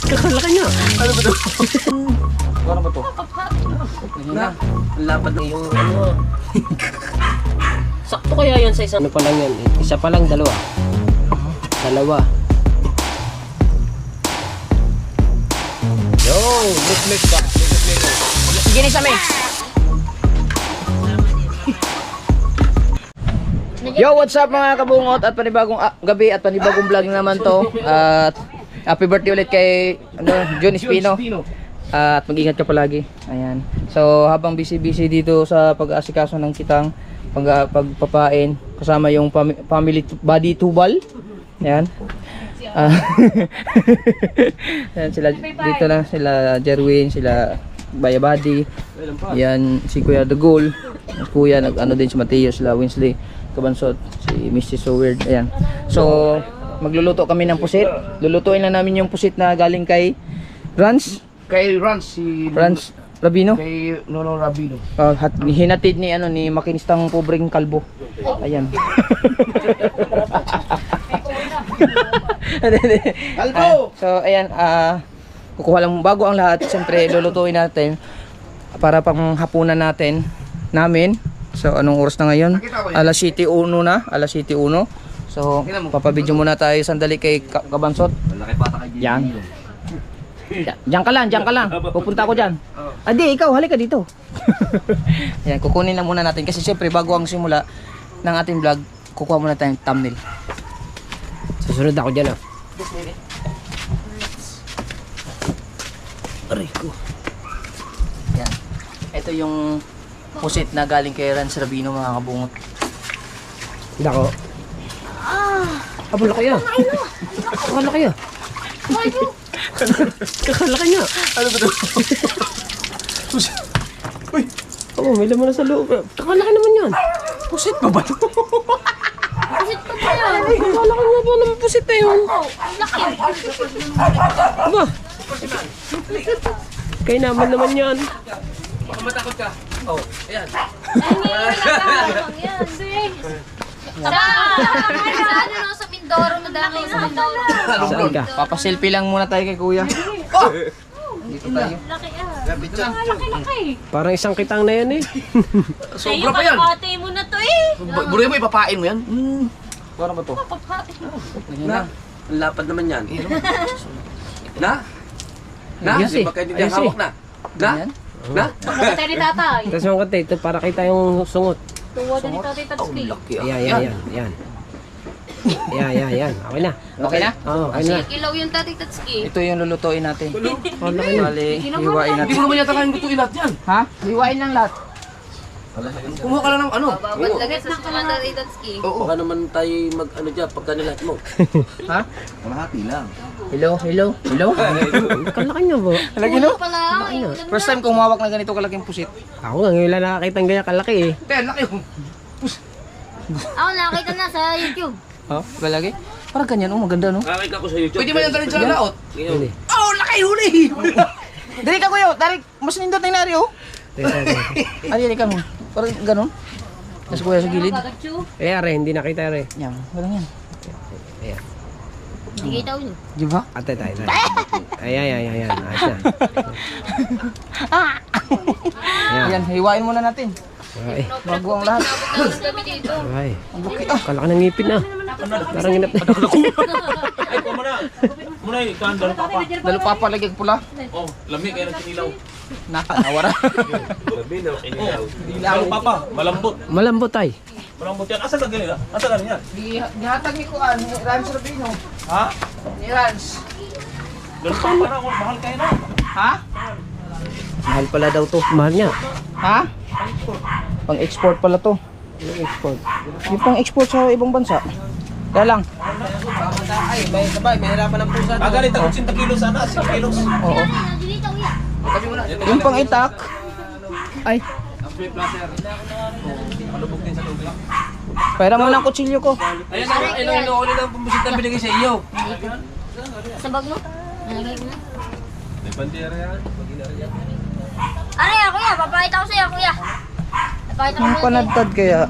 Kakalaki niya. Ano ba ito? Ano ba ito? Na, lapad na yung ano. Sakto kaya yan sa isang. Ano pa lang yan? Isa pa lang, dalawa. Dalawa. Yo, mix ba? Sige ni Samay. Yo, what's up mga kabungot at panibagong gabi at panibagong vlog naman to. At happy birthday ulit kay John Espino. At mag-ingat ka palagi. Ayan. So habang busy dito sa pag-aasikaso ng kitang pagpapain kasama yung family body tubal. Ayan. Ayan sila dito na, sila Jerwin, sila Bayabadi. Yan si Kuya Dagol. Kuya nag-ano din si Mateo, sila Winsley Kabansot, si Mrs. So Weird. Ayan. So magluluto kami ng pusit. Lulutuin na namin yung pusit na galing kay Rans. Kay Rans, si Rans Rabino. Kay Nono Rabino. Hinatid ni ni makinistang pobreng kalbo. Ayan. Kalbo! So ayan, kukuha lang bago ang lahat. Siyempre lulutuin natin para pang hapunan namin. So anong oras na ngayon? Alas 7:01 na, alas 7:01. So papabidyo muna tayo sandali kay Kabansot. Malaki pata kay Yan. Diyan ka lang. Pupunta ako diyan. Adi, ikaw halika dito. Yan, kukunin na muna natin kasi siyempre bago ang simula ng ating vlog, kukuha muna tayong thumbnail. Susunod ako diyan. Aray ko. Yan. Ito yung pusit na galing kay Rans Rabino mga kabungot. Dako. Abula kayo. Abula kayo. Kakalaki niya. Ano ba ito? Uy! Oo, may laman na sa loob. Kakalaki naman yan. Pusit pa ba ito? Pusit pa ba yan? Ay, kakalaki nga ba naman pusit na yun? Laki. Aba. Kaya naman yan. Baka matakot ka. Oh, ayan. Yan, sa Mindoro, madami sa Mindoro. Saan ka? Papaselfie lang muna tayo kay kuya. Oh! Dito tayo. Laki laki. Parang isang kitang na yan eh. Sobra pa yan. Papatay mo na to eh. Buri mo, ipapain mo yan. Ano ba ito? Papatay mo. Na? Ang lapad naman yan. Na? Na? Ayos Di eh. ba kayo hindi Ayos hawak na? Na? Ganyan. Na? Papatay ni tatay. Tapos yung kante, ito para kita yung sungot. Tuwa din ni tatay Tatsuki. Laki ah. Yan. Yan. Okay na. Okay na? Oo, okay na. Ilaw yung tatay Tatsuki. Ito yung lulutuin natin. Ano? Bali, hiwain Hindi natin. mo naman yata kayang gutuin lahat yan. Ha? Hiwain lang lahat. Kumuha ka lang ng ano. Babadlagan sa mga tatay Tatsuki. Oo. Baka naman tayo mag-ano dyan pagka nilat mo. Ha? Kalahati lang. Hello? Kalaki niya po. Kalaki no? Pala. First time kong mawak na ganito kalaking pusit. Ako nga ngayon lang nakakita ng ganyan kalaki eh. Ten, laki oh. Ako nakita na sa YouTube. Oh, galagi. Parang ganyan, maganda no? Kakita ko sa YouTube. Pwede mo yan talin sa laot. Ngayon. Oh, laki huli! Dali ka kuya, tarik. Mas nindot na yung oh. Dali ka mo. Parang ganun. Nasa kuya sa gilid. Pagachu. Eh, are, hindi nakita are. Yan, walang yan. Ayan. Hindi kita yun. Di ba? Ate tayo. Ayan. Ayos na. Yan, hiwain muna natin. Ay, Bago ang lahat. Tapos kami dito. ay. Ang buki ah. Kalaki ng ngipin na. Parang hinap na. Ay, ko muna. Muna yun, ikaw ang dalo pa pa. Dalo papalagig pula. Oh, lamig kayo ng kinilaw. Nawara. Labi na kinilaw. Dalo pa pa, malambot. Malambot ay. Malambot yan. Asa ka ganila? Asa ka yan? Gihatag ni Kuan, ni Rans Rabino. Ha? Ni Rans. Dalo pa pa na, mahal kayo na. Ha? Mahal pala daw to. Mahal niya. Ha? Pang-export pala to. Export. Yung pang-export sa ibang bansa. Kaya lang. Ay, may sabay. May hirapan ng pusa. Ah, galit ako 80 kilos sana, 6 kilos. Oo. Dito, kuya. Yung pang-itak. Ay. Malubog din sa tubig. Pera mo ng kutsilyo ko. Ayan ang inuuli ng pumbusit na binigay sa iyo. Sa bag mo. Nalagay ko na. May bandera yan. Ano yan, kuya? Papakita ko sa'yo, kuya. Papakita ko Yung sa'yo. panadtad kaya.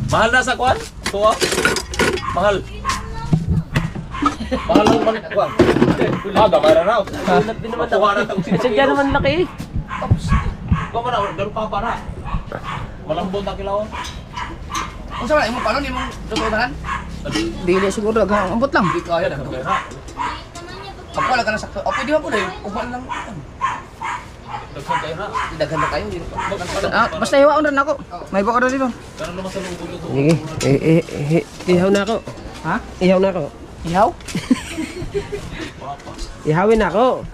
Mahal na sa kwan? Tuwa? Mahal. Bahala man. Damay na raw. Makuha na itong Sadya naman laki. Ikaw mo na, dalo pa para. Malambot na kilaw. Kung saan mo paano, hindi mo lututan? Dili siguro, abot lang. Hindi kaya na. Ako wala ka na sakto. O, pwede ba po na yun? Upan lang. Dagsan kayo na. Daghan na kayo. Hindi na Basta hiwaon rin ako. May bako rin dito. Karon naman sa lubog ito. Sige. Ihaw na ako. Ha? Ihaw na ako. Ihaw? Ihawin na ako.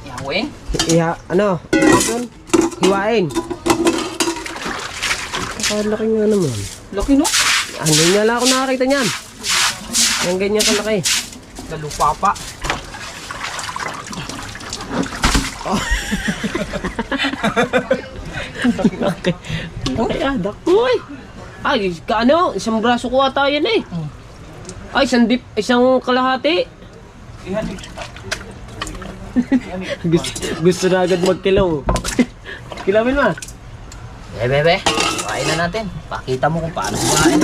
Ihawin? Ano? Yun? Hiwain. Nakalaki nga naman. Laki no? Ano nga lang ako nakakita niyan. Yung ganyan kalaki. Lalupapa. Okay. Okay, dakoy. Ay, ano? Isang braso ko ata yan eh. Ay, isang kalahati. gusto na agad magkilaw. Kilawin mo. Bebe, kain na natin. Pakita mo kung paano kumain.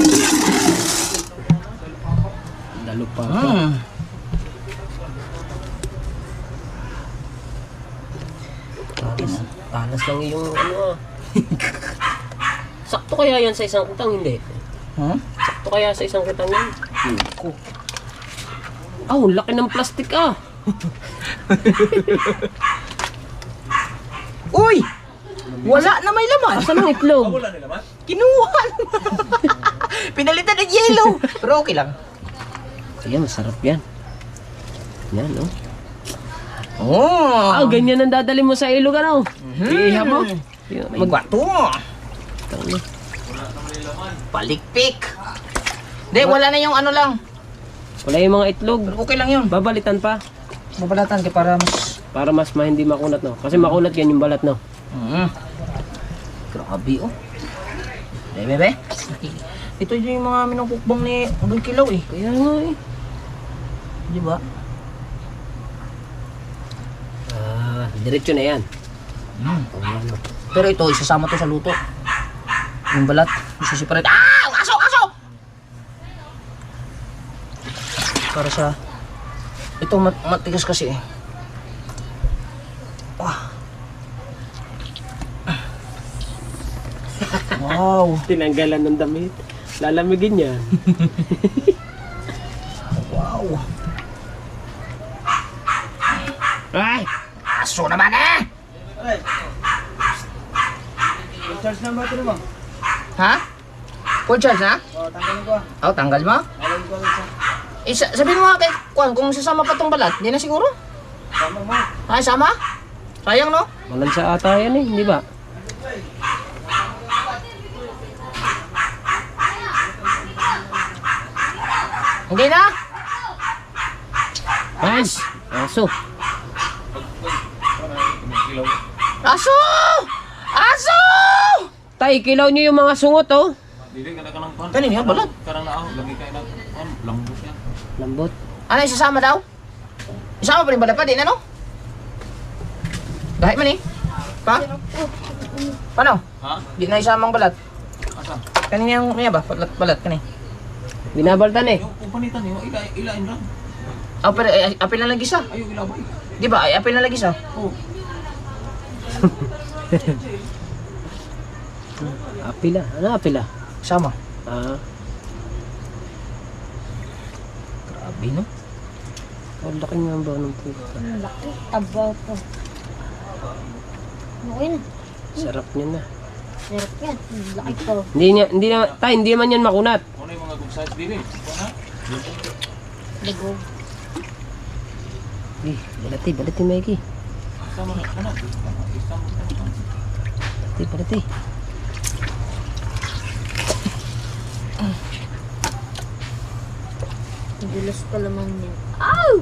Dalo pa. Talas lang yung ano. Sakto kaya yan sa isang kitang, hindi? Sakto kaya sa isang kitang yan? Laki ng plastic ah. Uy! Wala na may laman. Asan ang itlog? Wala nila man. Kinuha naman. Pinalitan ng yellow. Pero okay lang. Ayan, masarap yan. Yan, oh. Oh! Ganyan ang dadali mo sa ilog, ano? Iiha mo. May bato. Tangina. Palikpik. Hindi, wala na yung ano lang. Wala yung mga itlog. Pero okay lang yun. Babalitan pa. Mabalatan ka para mas... Para mas hindi makunat, no? Kasi makunat yan yung balat, no? Grabe, oh. Bebe. Ito yung mga minukukbang ni Udong Kilaw, eh. Kaya nga, eh. Di ba? Diretso na yan. Pero ito, isasama to sa luto. Yung balat, isiseparate. Aso! Para sa... Ito, matigas kasi eh. Wow! Tinanggalan ng damit. Lalamigin niya. Wow! Ay! Aso naman eh! Full charge na ba ito naman? Ha? Full charge na? O, tanggalin ko. Oh, tanggal mo? Tanggalin ko isa. Sabihin mo nga kay Kwan, kung sasama pa tong balat, di na siguro? Sama mo. Ay, sama? Sayang, no? Balansa ata yan, eh. Hindi ba? Hindi na? Ay! Aso! Aso! Aso! Tay, kilaw niyo yung mga sungot, oh. Dili ka na kanang pan. Kanina yan, balat. Karang na ako, lagi kayo na. Lambot yan. Lambot. Ano, isasama daw? Isama pa rin balat pa, di na, no? Dahil man eh. Pa? Paano? Ha? Di na isamang balat. Asa? Kanina yung, ba? Balat, kanina. Binabaltan, eh. Yung panitan niyo, ilain lang. Pero apil na lagi isa. Ayaw ilabay. Di ba? Ay, apil na lagi isa. Oh. Apila. Ano apila? Sama. Grabe, no? Ang laki nga ba ng puto? Laki, tabaw po. Okay na. Sarap niya na. Sarap yan. Laki po. Hindi naman yan makunat. Ano yung mga good size dili? Ano? Ligo. Balati, Mikey. Sama na. Ano? Balati. Gulas pa naman yan. Ow!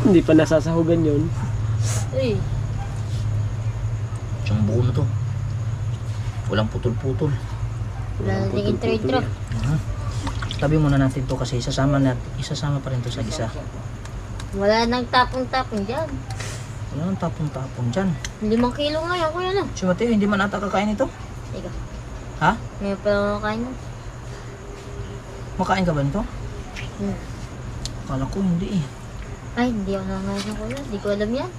Hindi pa nasasahugan yun. Uy. Siyang buo na to. Walang putol-putol. Wala na tingin trade-trap. Tabi muna natin to kasi isasama pa rin to sa isa. Wala nang tapong-tapong dyan. Wala nang tapon-tapon dyan. 5 kilo nga yan, kuya na. Si Mateo, hindi man ata kakain ito? Teka, Ha? may pa lang kain. Makain ka ba nito? Hmm. Kala ko hindi eh. Ay, hindi ako nangayon ng kuya. Hindi ko alam yan.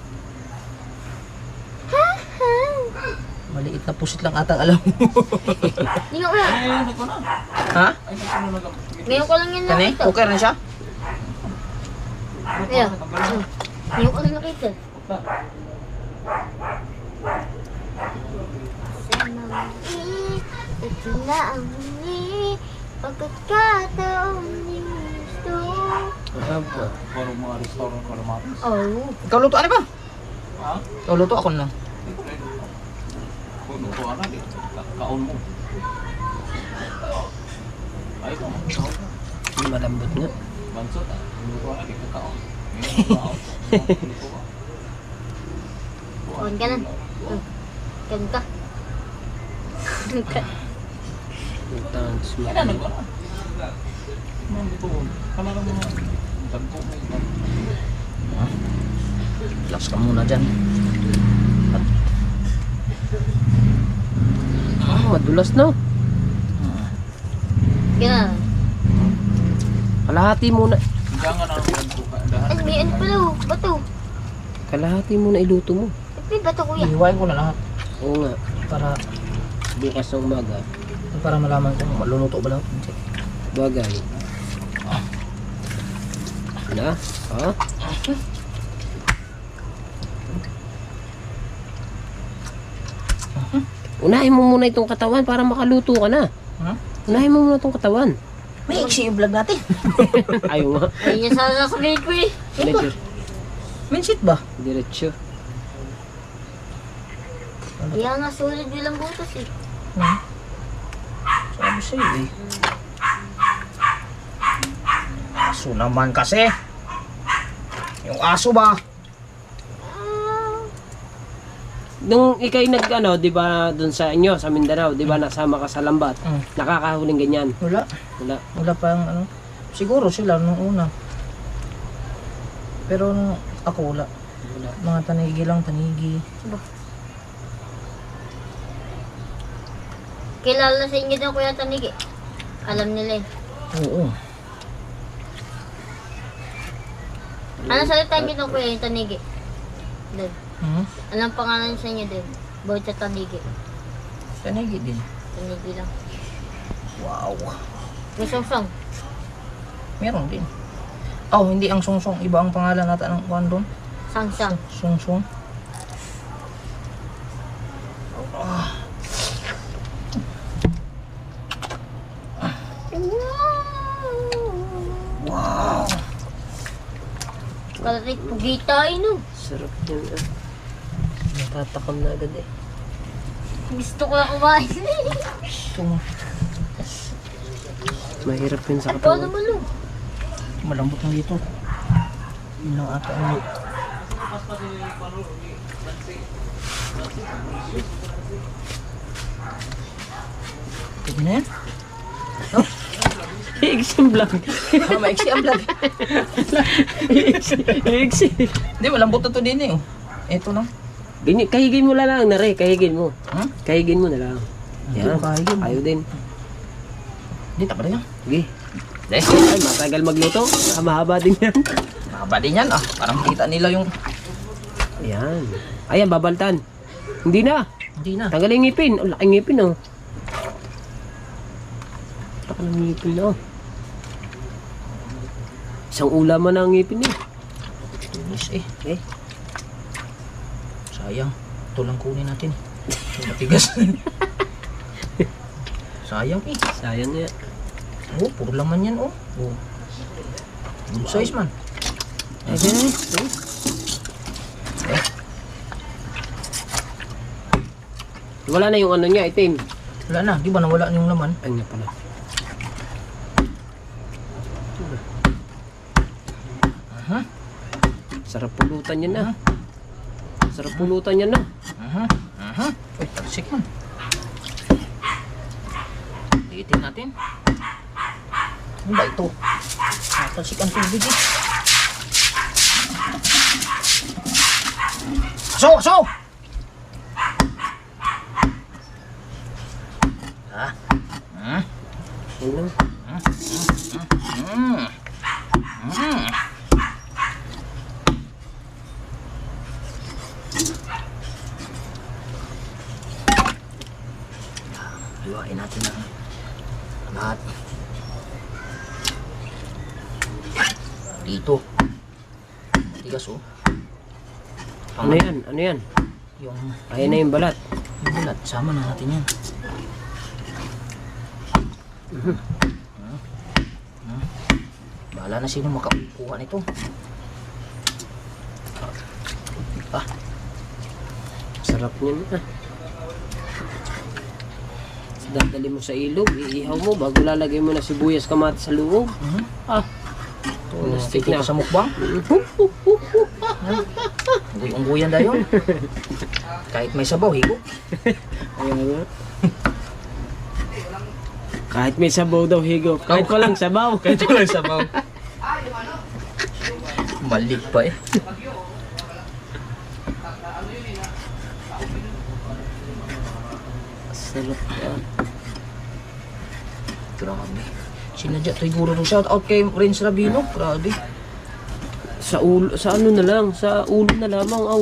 Maliit na pusit lang atang alam mo. Hindi ko kuya. Ha? Ngayon ko lang yan Kani? nakita. Okay rin siya? Kaya. Ngayon ko lang nakita. Ito na ang huli. Pagkakataon ni gusto. Parang mga restaurant kalamatis. Oh. Ikaw luto ano ba? Ha? Ikaw luto ako na. Kung luto anak eh. Kaon mo. Ay, ito. Hindi malambot nga. Bansot ah. Luto anak eh. Kaon. Kaon. Luto ka. On ka na. Kan ka. Utang, smart. Kaya nag ano? Mga luto. Kala lang mga dagko na iba. Relax ka muna dyan. Madulas na. Ganun. Kalahati muna. Jangan ang dagko ka. Ay, may ano pala oh. Bato. Kalahati muna iluto mo. May bato kuya. Ihiwain ko na lahat. Oo nga. Para Bukas ng umaga. malaman ko kung maluluto ba lang. Bagay. Na? Ha? Unahin mo muna itong katawan para makaluto ka na. Ha? Unahin mo muna itong katawan. May iksi yung vlog natin. Ayaw nga. Ayun yung sasabihin ko eh. Medyo Mensit ba? diretso. Kaya nga sulit bilang butas eh. Hmm. Sabi sa'yo eh. Aso naman kasi. Yung aso ba? Nung ikay nag ano, 'di ba, doon sa inyo sa Mindanao, 'di ba, nasama ka sa lambat. Nakakahuling ganyan. Wala. Wala. Wala pang ano. Siguro sila nung una. Pero nung ako wala. Wala. Mga tanigi lang, tanigi. Kilala sa inyo daw kuya Tanig eh. Alam nila eh. Oo. Ano salita niyo daw kuya yung Tanig eh? Doon. Hmm? Anong pangalan sa inyo doon? Bawat sa Tanig eh. Tanigi din. Tanig lang. Wow. May song-song. Meron din. Oh, hindi ang sungsong. Iba ang pangalan natin ng kuwan doon. Sang-sang. Sungsong. Wow. Kalatik pugita no. Sarap yan. Natatakam na agad eh. Gusto ko na kumain. Tung Mahirap yun sa Paano katawan. mo no? malambot na dito. Yun lang ata ang pwede na yan? Iiksim vlog. Maiksi ang vlog. Iiksim. Hindi, malambot na to din eh. Oh. Ito lang. Ganyan, kahigin mo na lang, nare. Kahigin mo. Hmm? Kahigin mo na lang. Hindi ko kahigin. Ayaw din. Hindi, tapa na yan. Sige. Hindi. Ay, matagal magluto. Mahaba din yan. Mahaba din yan ah. Parang kita nila yung... Ayan. Ayan, babaltan. Hindi na. Hindi na. Tanggalin yung ngipin. Ang laking ngipin, oh. Taka ng ngipin, oh. Isang ulaman na ang ngipin, eh. Tunis eh. Eh, Sayang. Ito lang kunin natin. Yung matigas. Sayang eh. sayang nga. Oh, puro laman yan oh. Oh. Good size man. Eh, ganun, eh. Wala na yung ano niya, itim. Wala na. Di ba nawala yung laman? Ay, nga pala. Aha. Sarap pulutan yan, ah. Sarap pulutan yan, ah. Aha. Aha. Uy, talsik man. Liitin natin. Ano ba ito? Talsik ang tubig eh. Aso! Aso! Ha? Ha? Ano? Lagyan natin ng lahat. Dito. Tigas oh. Ano yan? Ano yan? Yung Ayan na yung balat. bulat. Sama na natin yan. Bahala na sino makakuha nito. Sarap niyan ah. Dadali mo sa ilog, iihaw mo bago lalagay mo na sibuyas, kamatis sa loob. Ah. Plastic Stick na. sa mukbang. Unggoy-unggoyan dayon. Kahit may sabaw, higo. Ayan nga. Kahit may sabaw daw higop. Kahit walang sabaw. Kahit walang sabaw. Malik pa eh. Sarap yan. Grabe. Sinadya tayo guro rin. Shout out kay Renz Rabino. Grabe. Sa ulo, sa ano na lang, sa ulo na lamang, aw.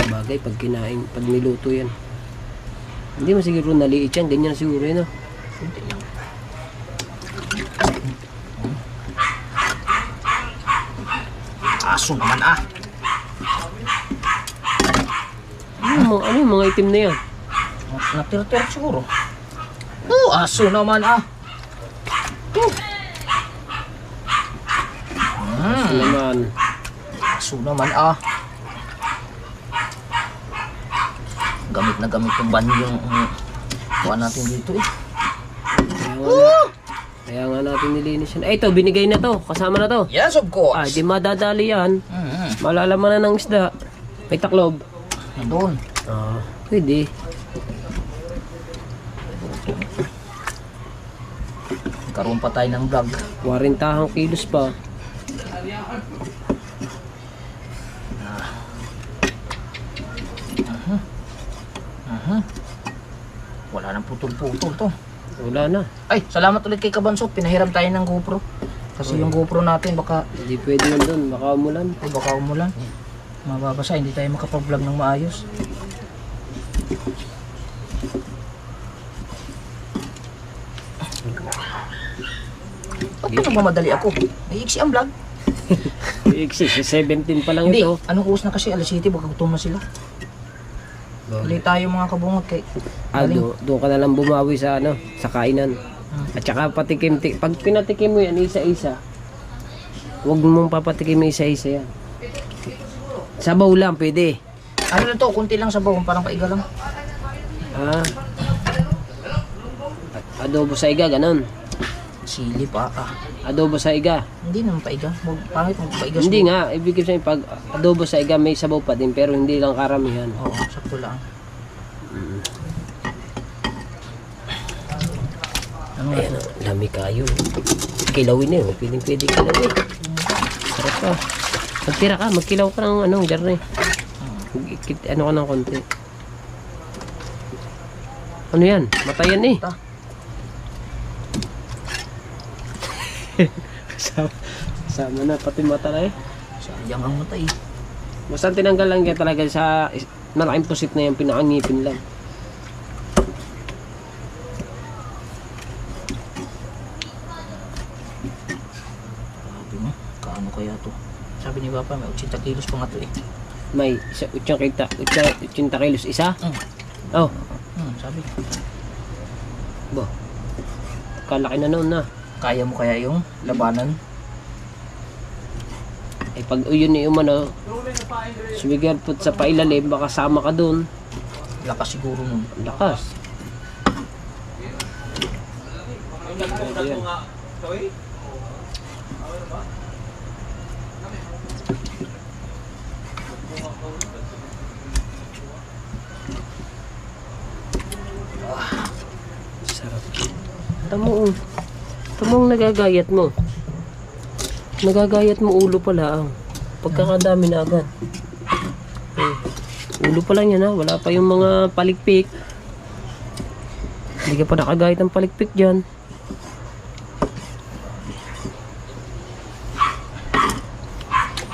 Bagay, pag kinain, pag niluto yan. Hindi mo siguro naliit yan, ganyan siguro yun, ah. Kunti lang. Aso naman ah. Ano yung mga itim na yan? Natir-tir siguro. Oh, aso naman ah. Aso naman. Aso naman ah. Gamit na gamit yung banyo yung kuha natin dito eh. Kaya nga natin nilinis yan. Ay, ito, binigay na to. Kasama na to. Yes, of course. Ah, di madadali yan. Malalaman na ng isda. May taklob. Nandun. Ah, pwede. Karoon pa tayo ng vlog. 40 kilos pa. Wala nang putol-putol to. Wala na. Ay, salamat ulit kay Kabansot. Pinahiram tayo ng GoPro. Kasi yung GoPro natin baka Hindi pwede yun doon. Baka umulan. baka umulan. Mababasa, hindi tayo makapag-vlog ng maayos. Ba't ba nagmamadali ako? May iksi ang vlog. Iksi, 17 pa lang Hindi, ito. anong oras na kasi? Alas 7, baka gutom na sila. Ulit tayo mga kabungot kay... Doon ka na lang bumawi sa ano, sa kainan. At saka patikim, pag pinatikim mo yan isa-isa, huwag mong papatikim isa-isa yan. Sabaw lang, pwede. Ano na to? Kunti lang sa bawang, parang paiga lang. Ah. Adobo sa iga, ganun. Sili pa Adobo sa iga. Hindi naman paiga. Pangit mo paiga. Hindi nga, ibig sabihin pag adobo sa iga may sabaw pa din pero hindi lang karamihan. Oo, sakto lang. Ayan, lami kayo. Kilawin na yun, pwede kilawin. Sarap pa. Magtira ka, magkilaw ka ng anong jarne. Ano ka ng konti. Ano yan? Matayan eh. Sama na, pati mata na eh. Sayang ang matay. Basta tinanggal lang yan talaga sa malaking pusit na yung pinakangipin lang. Grabe mo. Kaano kaya to? Sabi ni Papa, may 80 kilos pa nga to eh. May 80 kilos isa? Oh, Sabi. ba. Kalaki na noon na. Kaya mo kaya yung labanan? Eh pag yun yung ano, sumigal po sa pailalim, baka sama ka doon. Lakas siguro nun. Lakas. Sarap. Tamo ang nagagayat mo. Nagagayat mo ulo pala. Pagkakadami na agad. Ulo pa lang yan ha. Wala pa yung mga palikpik. Hindi ka pa nakagayat ng palikpik dyan.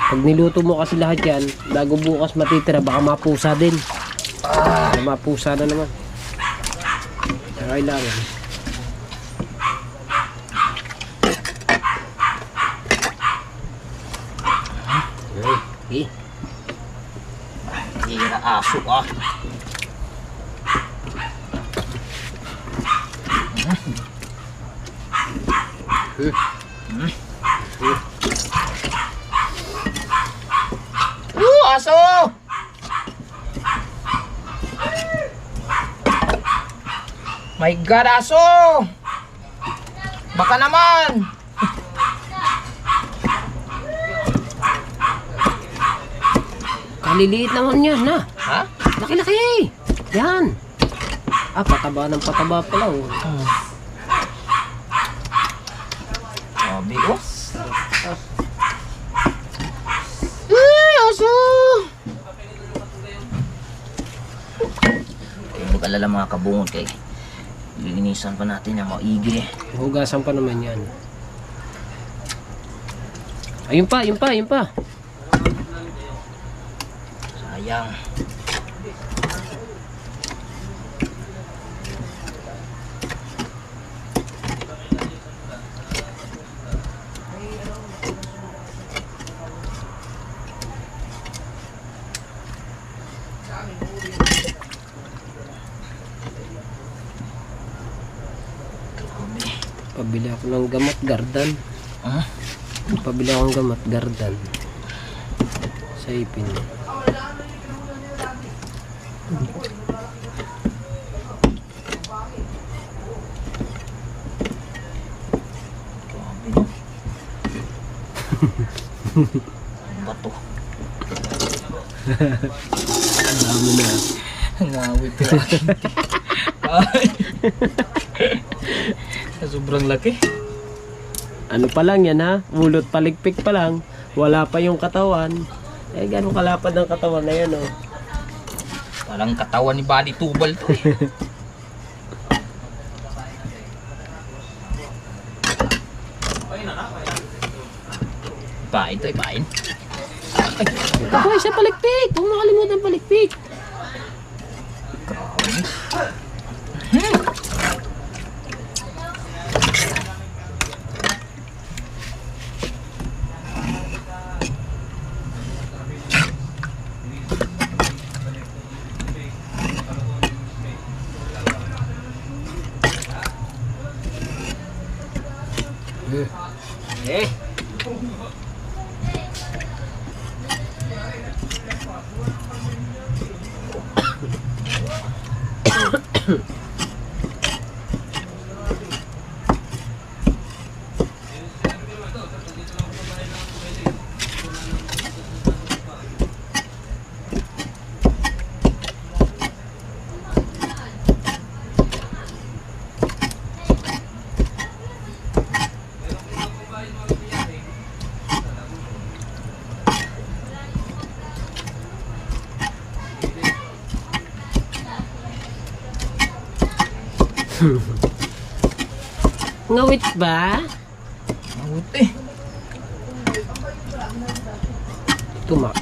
Pag niluto mo kasi lahat yan, bago bukas matitira, baka mapusa din. Mapusa na naman. Kailangan. Eh. Hira aso ah. Aso! My God, aso! Baka naman! Kaliliit naman yan, ha? Ha? Laki-laki! Yan! Pataba ng pataba pala, oh. Sabi ko. Ay, aso! Huwag alala mga kabungot kay lilinisan pa natin yung maigi eh. Hugasan pa naman yan. Ayun pa, ayun pa, ayun pa. Sayang. Pabili ako ng gamot gardan. Ah? Pabili ako ng gamot gardan. Sa ipin. Ano ba to? Ang dami na. Ngawit ko lang. Ay. Sobrang laki. Ano pa lang yan, ha? Ulot palikpik pa lang. Wala pa yung katawan. Eh, gano'ng kalapad ang katawan na yan, oh. Parang katawan ni Bali Tubal to eh. Ipain to, ipain. Ako, isa palikpik! Huwag makalimutan palikpik! Eh. Ngawit ba? Ngawit eh.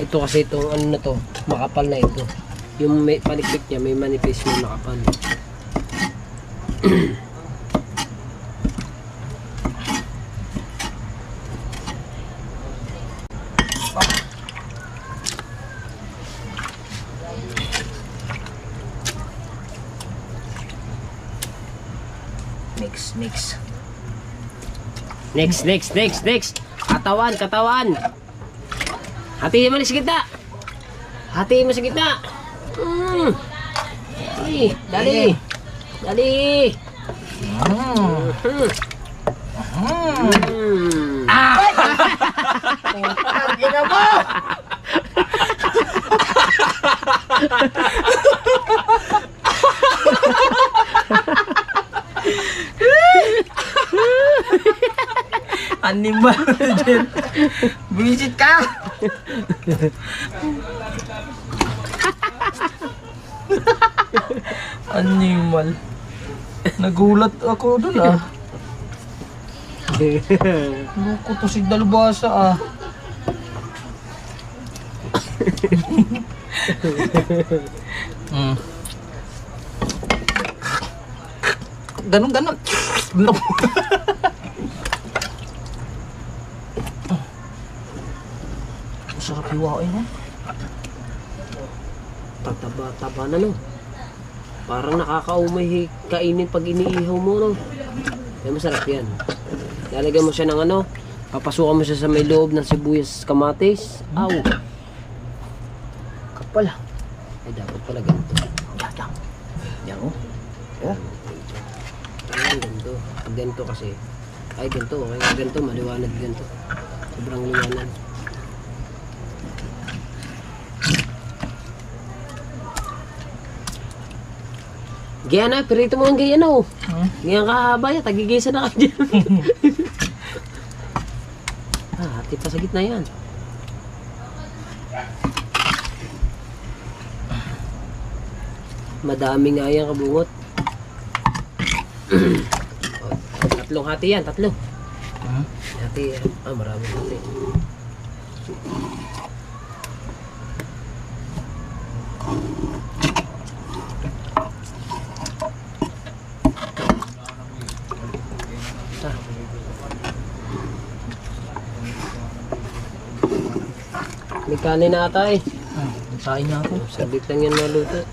Ito kasi itong ano na to, makapal na ito. Yung may palikpik niya, may manipis, may makapal. Mix. Next. Katawan. Hatiin mo sa gitna. Hatiin mo sa gitna. Dali. Gina mo! Animal din. Visit ka! Animal. Nagulat ako dun ah. Loko to si Dalbasa ah. Mm. Ganon. No. Sarap hiwain mo. Tataba na, no? Parang nakakaumay kainin pag iniihaw mo, no? Kaya masarap yan. Lalagyan mo siya ng ano, papasukan mo siya sa may loob ng sibuyas kamatis. Aw! Kapal. Ay, dapat pala ganito. Yan oh. Oh. Ay, ganito. Pag ganito kasi, ay ganito, okay. Ganito, maliwanag ganito. Sobrang liwanag. Gaya na, pirito mo ang gaya na, oh. Ganyan kahaba yan, tagigisa na ka dyan. Hati pa sa gitna yan. Madami nga yan, kabungot. Tatlong hati yan, tatlo. Hati yan. Maraming hati. May kanin na ata eh. Sain na ako. Sabit lang yan maluto.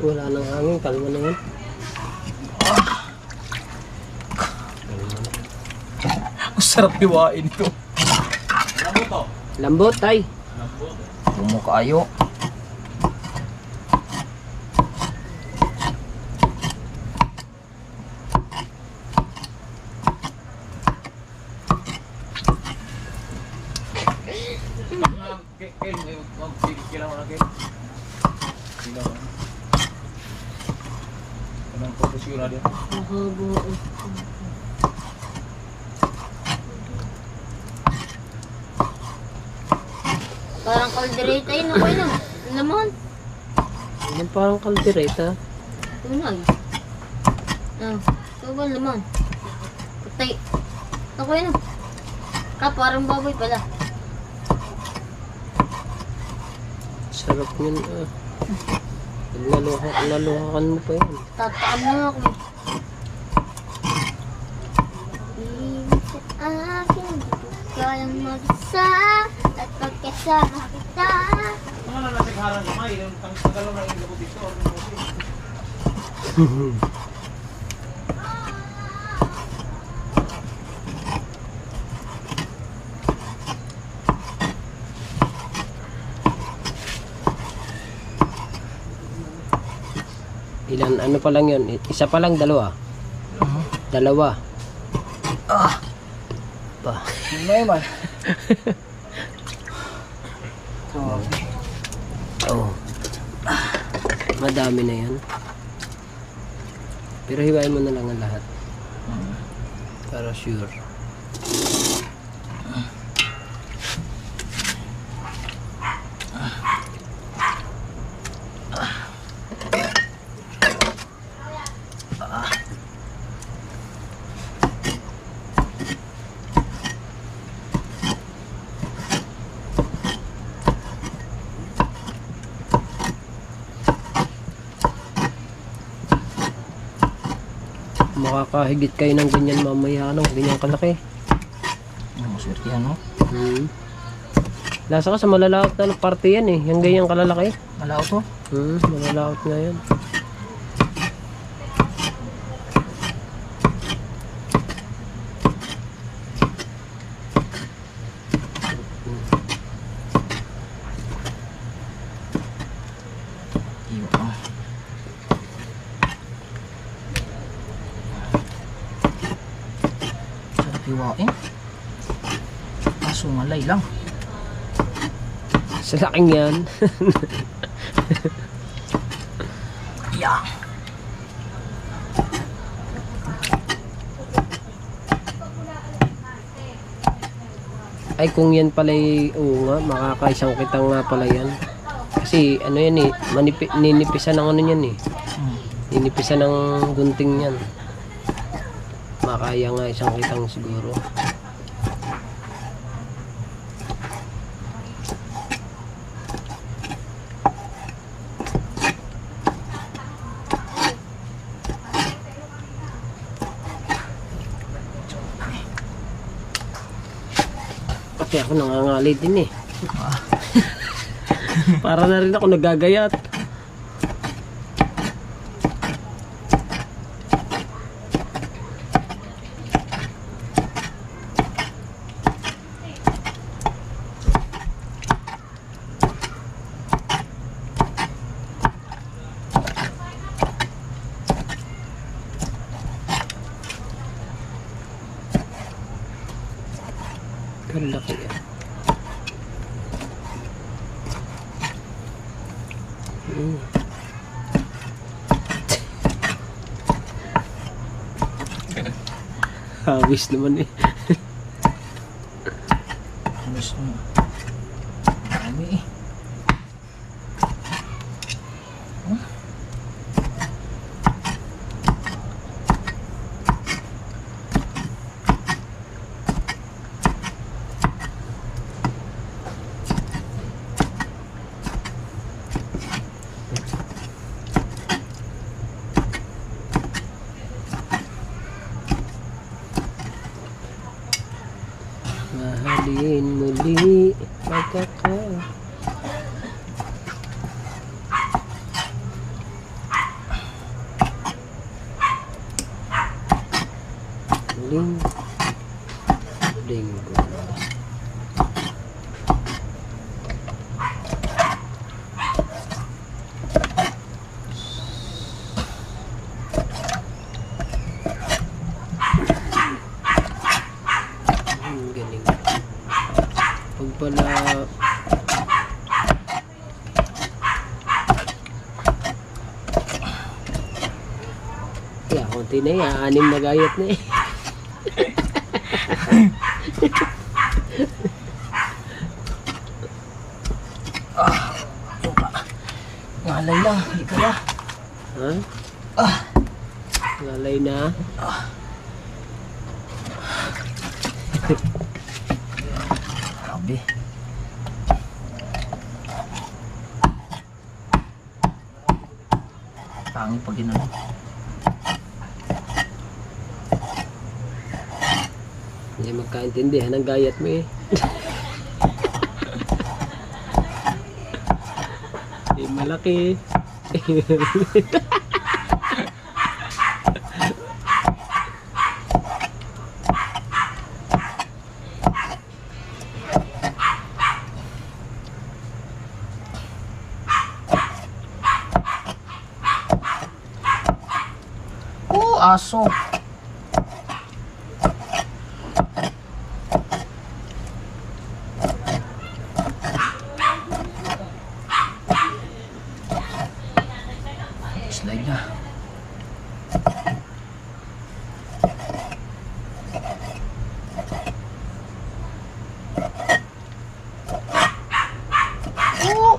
Wala nang hangin, kalma na yan. Ang sarap hiwain ito. Lambot, tay. Bumukayo. Anong proporsyona din? Parang kaldereta yun. Ako yun. Ang laman. Yan parang kaldereta. Tunay. Ito ba ang laman? Patay. Ako yun. Parang baboy pala. Sarap yun. Laluhakan mo pa yan. Tataan na ako. Ibig sa akin, dito kayang mag-isa. At pagkasama kita. Mga nalasagharan naman, yung tagal na yung labot dito. Ilan, ano pa lang yun? Isa pa lang, dalawa. Dalawa. Pa. May man. Oh. Madami na yan. Pero hiwain mo na lang ang lahat. Para sure. Makakahigit kayo ng ganyan mamaya, ano, ganyan kalaki. Maswerte yan, no? Lasa ka sa malalaot na parte yan eh, yung ganyan kalalaki. Malao to. Malalaot nga yan. Iyo, sarap hiwain. Kaso malay lang. Sa laking yan. Yeah. Ay kung yan pala oo nga, makakaisang kitang nga pala yan. Kasi ano yan ninipisan ng ano yan Ninipisan ng gunting yan. Makaya nga isang kitang siguro. Pati ako nangangalay din Para na rin ako nagagayat. Ang laki yan. Hawis naman Gusto mo. Dami Mahalin muli pagkaka. Linggo. Galing. Pag pala konti na anim na gayat na Ngalay lang, hindi kaya. Ha? Ngalay na. Grabe. Pangit pag ginano. Hindi magkaintindihan ang gayat mo malaki. Aso. Slide na.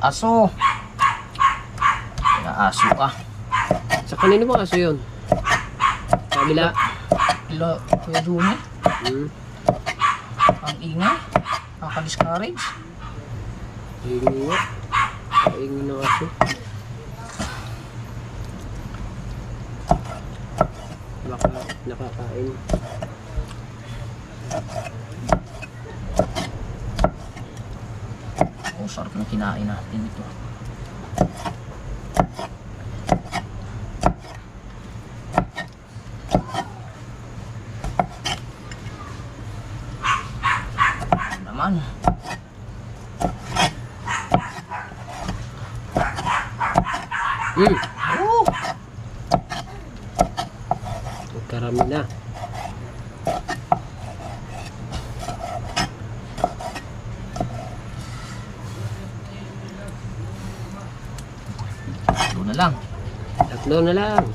Aso. Aso ka. Sa kanino ba aso yun? Kabila. Ila, Kuya Juni. Ang ingay. Nakaka-discourage. Ingay nga. Ingay ng aso. Baka nakakain. Oh, sarap na kinain natin ito. Naman. Karami na. Ito na lang. At Tatlo na lang.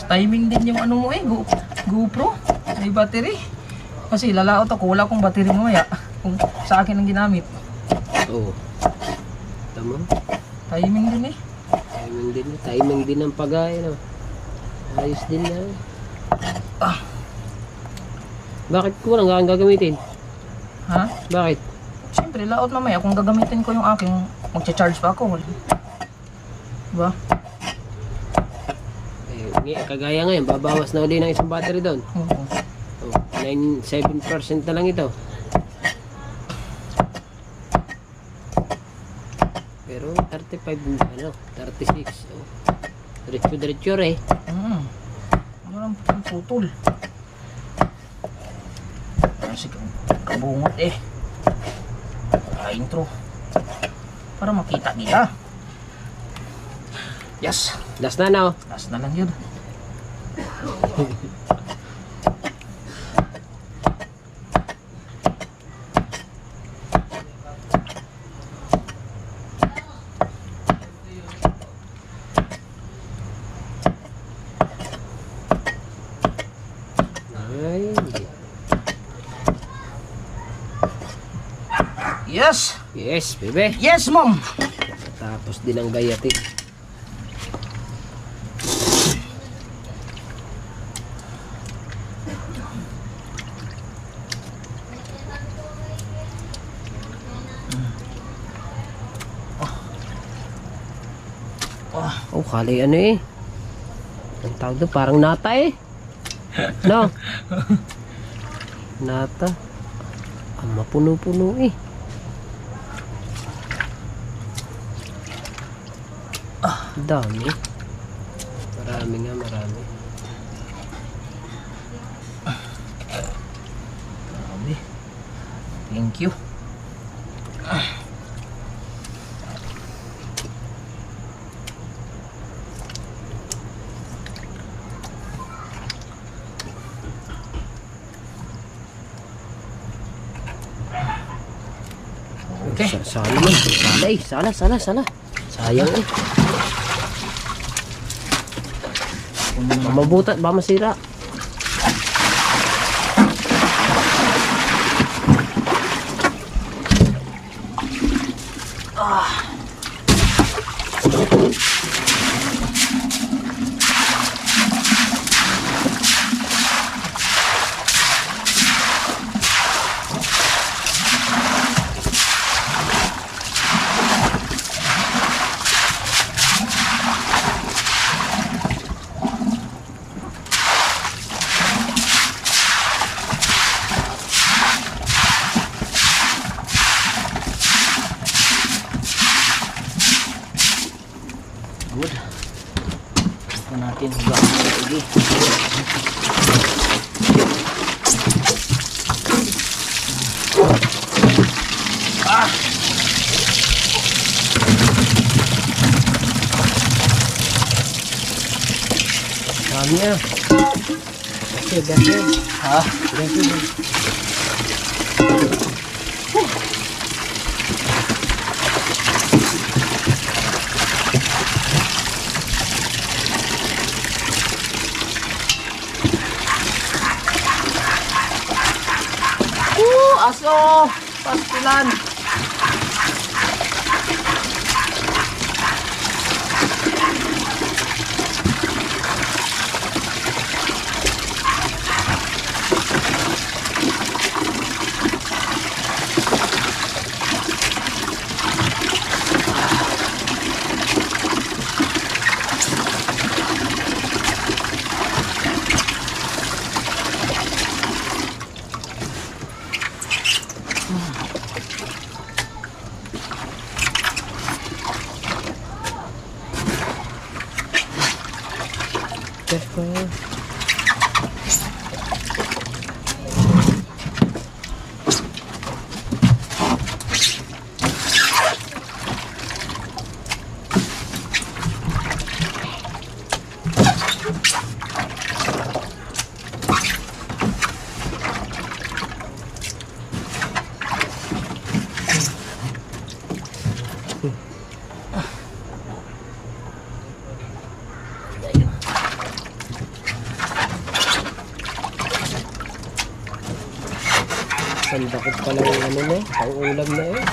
Timing din yung ano mo eh, GoPro. May battery. Kasi lalaot ako, wala akong battery mamaya. Kung sa akin ang ginamit. Oo. Tama. Timing din eh. Timing din. Timing din ang pagay. No? Ayos din yan. Ah. Bakit kulang ka ang gagamitin? Ha? Bakit? Siyempre, laot mamaya. Kung gagamitin ko yung aking, magcha-charge pa ako. Diba? Kagaya ngayon, babawas na uli ng isang battery doon. Oo. 7% na lang ito. Pero 35, 36. Diretso eh. Walang putol. Kasi kabungot eh. Intro. Para makita nila. Yes. Last na na. Last na lang yun. Ay. Yes. Yes, bebe. Yes, mom. Tapos din ang gayati. Oh, kali ano eh. Ang tawag doon, parang nata eh. No? Nata. Ang mapuno-puno eh. Dami. Marami nga, marami. Thank you. Okay. Sala man. Sala eh. Sala. Sayang eh. Mabutat, ba masira? Good. Ito natin hugasan sa lagi. Dami ah. Dami. Ha? Aso! Pastilan! Pepper. Sandakot pa lang yung ano na, pang-ulam na eh.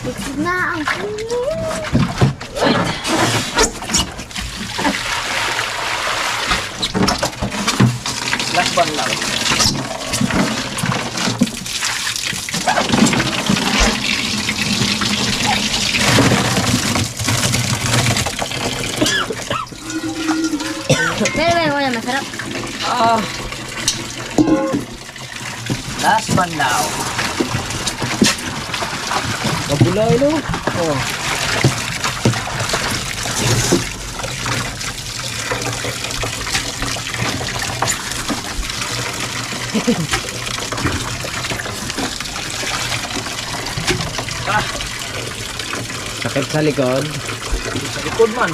Bigsid na ang Last one lang. Pero wala masarap. Ah. Last one now. Mabulay no? Oh. Sakit sa likod. Sa likod man.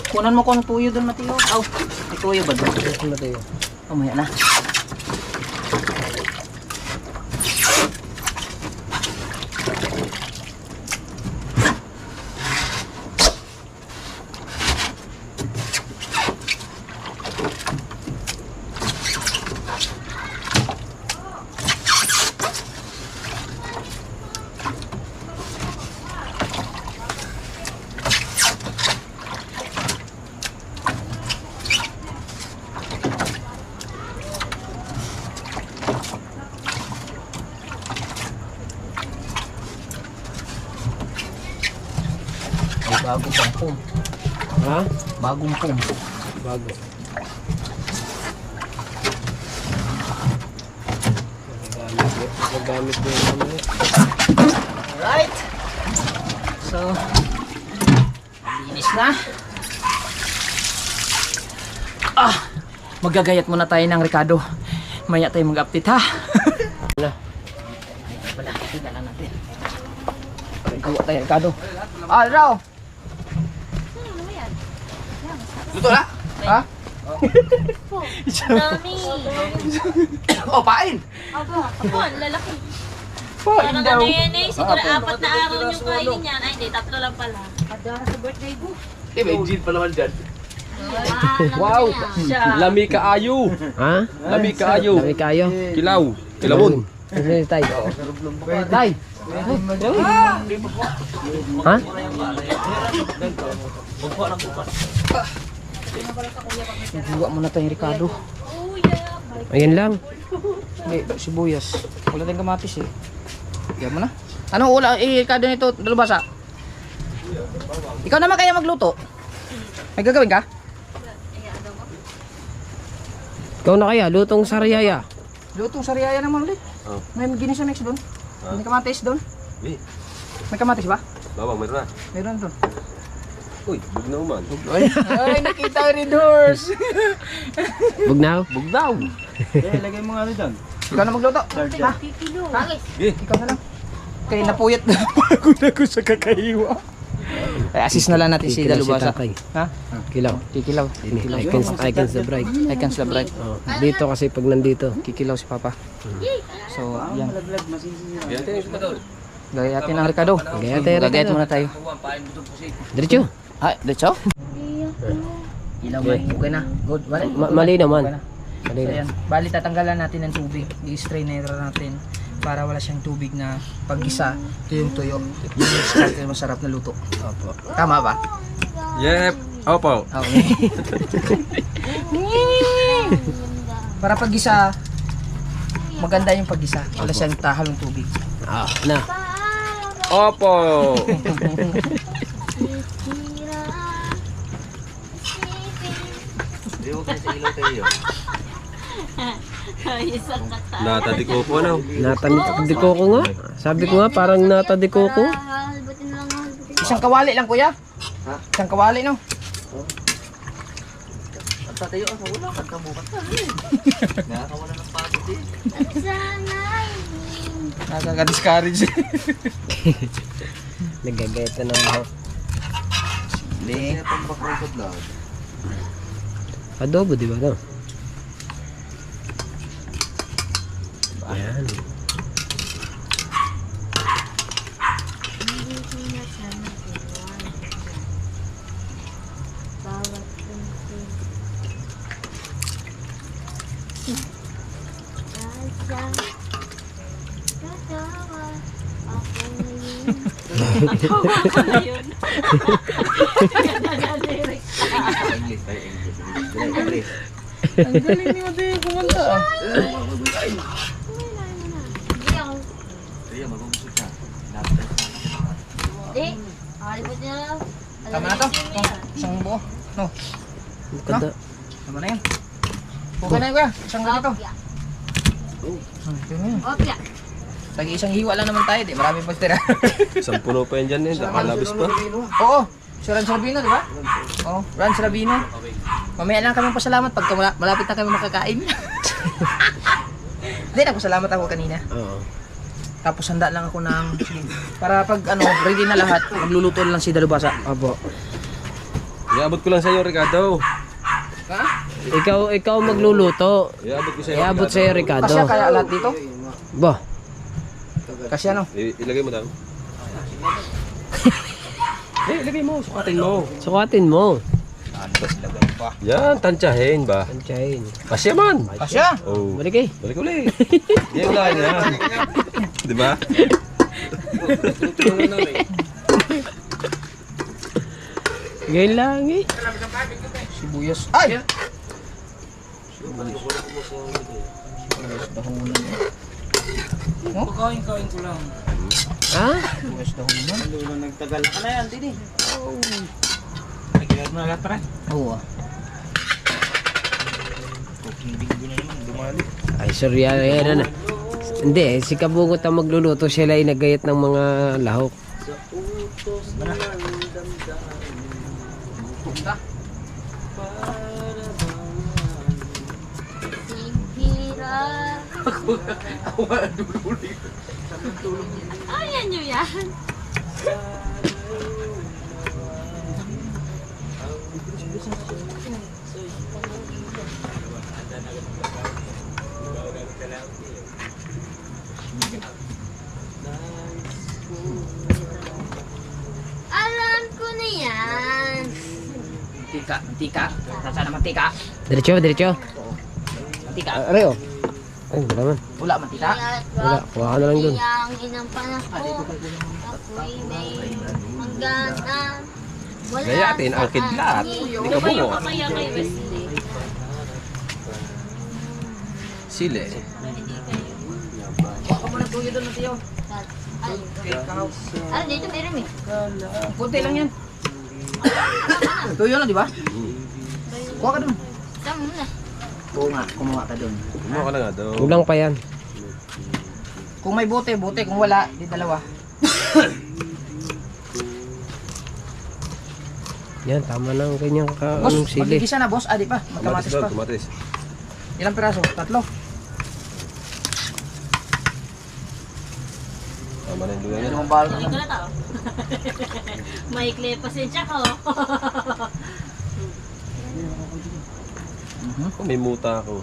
Kunan mo kung tuyo doon, Mateo. Aw, may tuyo ba doon? Ano tayo? Mamaya na. Ay, bago pang pum. Ha? Bagong pum. Bago. Nagamit ko yung ano eh. Alright. So, linis na. Ah, magagayat muna tayo ng Ricardo. Maya tayo mag-update ha. Ano? Wala, kita lang natin. Gawa tayo Ricardo. Ah, Raw. Luto na? Ha? Dami. Oh, pain! Ako, ang lalaki. Pain Parang daw. ano yan eh, siguro 4 na araw yung kainin yan. Ay, hindi, 3 lang pala. Eh, may gin pa naman dyan. Wow! Lami kaayo. Ha? Lami kaayo. Lami kayo? Kilaw. Kilawon. Ano yung tay? Tay! Ha? Gawa muna tayo Ricardo. Ayan lang. Hindi, sibuyas. Wala tayong kamatis eh. Diyan mo na. Anong ulam? Ricardo nito, dalubasa. Ikaw naman kaya magluto? May gagawin ka? Ikaw na kaya, lutong sariyaya. Lutong sariaya naman ulit. Oh. May ginis mix doon. May kamatis doon. Eh, May kamatis ba? bawang meron na. Meron doon. Uy, bugnaw man. Ay, nakita rin horse. Bugnaw? Bugnaw. Eh, lagay mo nga ano dyan. Ikaw na magluto. Ha? Hangis. Ikaw na lang. Kaya napuyat na ako sa kakahiwa. Ay, assist na lang natin si Kikilaw Dalubasa. tatay. Ha? Kilaw. Kikilaw. Ini, Kikilaw. I can celebrate. I can celebrate. Oh, dito kasi pag nandito. Kikilaw si Papa. So, yan. Yan, tinig sa doon. Gagayatin ng Ricardo. Gagayatin, Gagayat Ricardo. muna tayo. Diretso. Ay, let's go. Ilaw man. Okay na. Good. Wala. Mali naman. Okay na. So ayan, bali tatanggalan natin ng tubig. I-strainer natin para wala siyang tubig na paggisa. Ito yung tuyo. Yung start yung masarap na luto. Opo. Tama ba? Yep. Opo. Okay. Para paggisa, maganda yung paggisa. Wala siyang tahalong tubig. Ah, na. Opo. Nata di ko po ano. Nata di ko nga. Sabi ko nga parang nata di ko. Halbutin lang, halbutin. Isang kawali lang kuya. Isang kawali no. Sanay. Nakaka-discourage. Nagagayat na ako. Hindi. Adobo, di ba no? Ayan. Bawat pinsin. Katawa. Ako ngayon. Ang galing ni Mate kumanta. Hindi. Halbutin na lang. Tama na to. Isang buo. No. Kada. Tama na yan. Puga na yan kuya. Isang ganito. Opya. Ito na yan. Opya. Lagi isang hiwa lang naman tayo. Di marami pang tira. Isang puno pa yan dyan eh. Nakalabis pa. Oo. Si Rans Rabino, di ba? Oo. Rans Rabino. Mamaya lang kami pasalamat pagka malapit na kami makakain. Hindi, nagpasalamat ako kanina. Oo. Tapos handa lang ako ng para pag ano, ready na lahat, magluluto lang si Dalubasa. Abo. Iabot ko lang sa iyo, Ricardo. Ha? Ikaw magluluto. Iabot ko sa iyo. Iabot sa iyo, Ricardo. Kasya kaya lahat dito? Ba. Kasya no? Ilagay mo daw. Ilagay mo. Sukatin mo. Sukatin mo. Yan, tansyahin ba? Tansyahin. Kasya man. Kasya! Oh. Balik eh. Balik ulit. Yan lang yan. Di ba? Ngayon lang eh. Sibuyas. Ay! Sibuyas dahunan. Oh? Pagkain ko lang. Ha? Sibuyas dahunan. Doon nagtagal ka na yan, Didi. Nagigad mo na lahat, pre. Oo ah. Ay, sorry. Yan na. Hindi, si Kabungot ang magluluto. Sila ay nagayat ng mga lahok. Sihira. Ayan nyo yan. Alam ko na yan. Mantika. Saan na mantika? Diretso, diretso. Mantika. Aray oh. Ay, wala man. Wala mantika. Wala, kuha ka na lang dun. Ang inang panahon. Ako'y may manggana. Wala Gayatin ang sa kidlat. akin. Hindi ka bungo. Sile. Baka mo na tuyo doon Tiyo. Ay, ano dito meron eh. Kunti lang yan. Tuyo na di ba? Kuha ka doon. Saan muna? Oo nga, kumuha ka doon. Kumuha ka na nga daw. Kulang pa yan. Kung may bote, bote. Kung wala, di dalawa. Yan, tama na ang kanyang Boss, anong sili. magigisa na boss. Ah, di pa. Kamatis Magkamatis daw, pa. kamatis. Ilang piraso? 3. Tama na yung duyan yan. Dalawang bahal ka Hindi ko na. na tao. Maikli pasensya ko. Oh, may muta ako.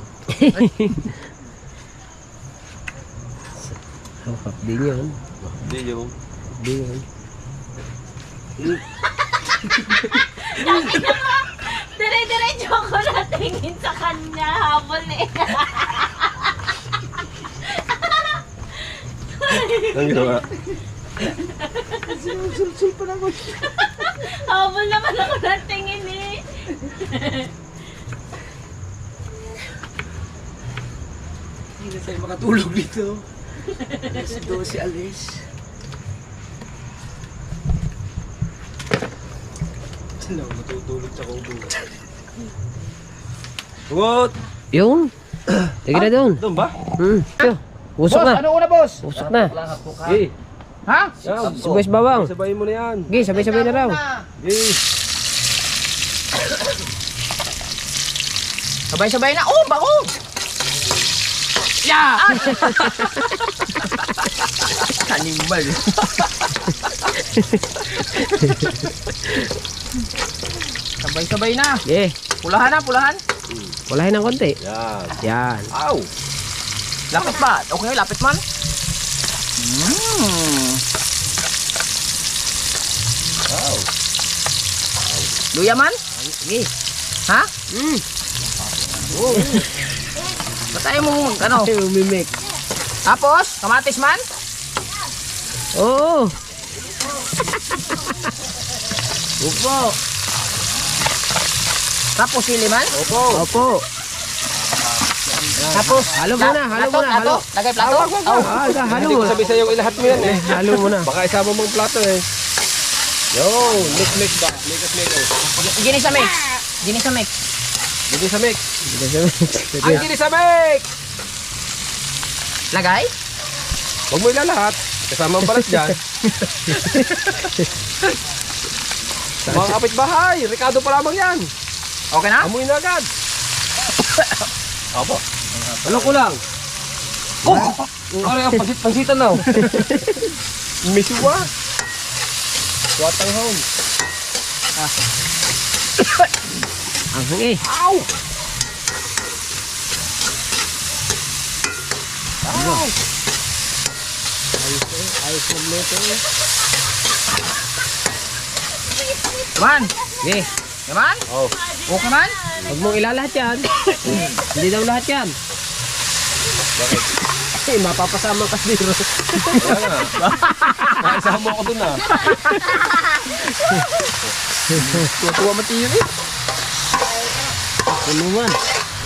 Di yun. Hindi yung... Di yun. Dire dire-diretso ako natingin sa kanya. Habol eh. Ang ginawa. Habol naman ako natingin eh. Hindi na tayo makatulog dito. Alas 12 alis. Saan ako matutulog sa kubo? What? Yung. Sige na doon. Doon ba? Usok Boss, na. ano una, boss? Usok na. Gi. Ha? Yan. Si Boys Bawang. Sabayin mo na yan. Gi, sabay-sabay na raw. Gi. Sabay-sabay na. Oh, bako! Yeah! Kanimbal. Sabay-sabay na. Gi. Pulahan na, pulahan. Walahin ng konti. Yan. Yan. Ow. Lapit ba? Okay, lapit man. Wow. Luya man? Gi. Ha? Ba't tayo mo ano? Umimik. Tapos, kamatis man? Oo. Upo. Tapos sili man? Opo. Tapos, Halo muna, halo plato, muna, plato. halo. Lagay plato. Halo Hindi ko mo. sabi sa'yo ilahat mo yan eh. Halo mo na. Baka isama mong plato eh. Yo, mix ba? Mix. Gini sa mix. Gini sa mix. Hindi sa mix. Ang gini sa mix! Lagay? Huwag mo ilalahat. Kasama ang balat dyan. Mga kapitbahay, Ricardo pa lamang yan. Okay na? Amoy na agad. Opo. Ano ko lang? Ano yung pansitan na? Misuwa. Watang home. Ang hangi. Ow! Ow! Ayos magluto eh. Man. Gi. Yaman? Oh. Okay man? Huwag mong ilalahat yan. Hindi daw lahat yan. Bakit? Eh, mapapasama ka dito. Wala nga. Nakasama ako dun ah. Tuwa mo tiyo eh. Ano man?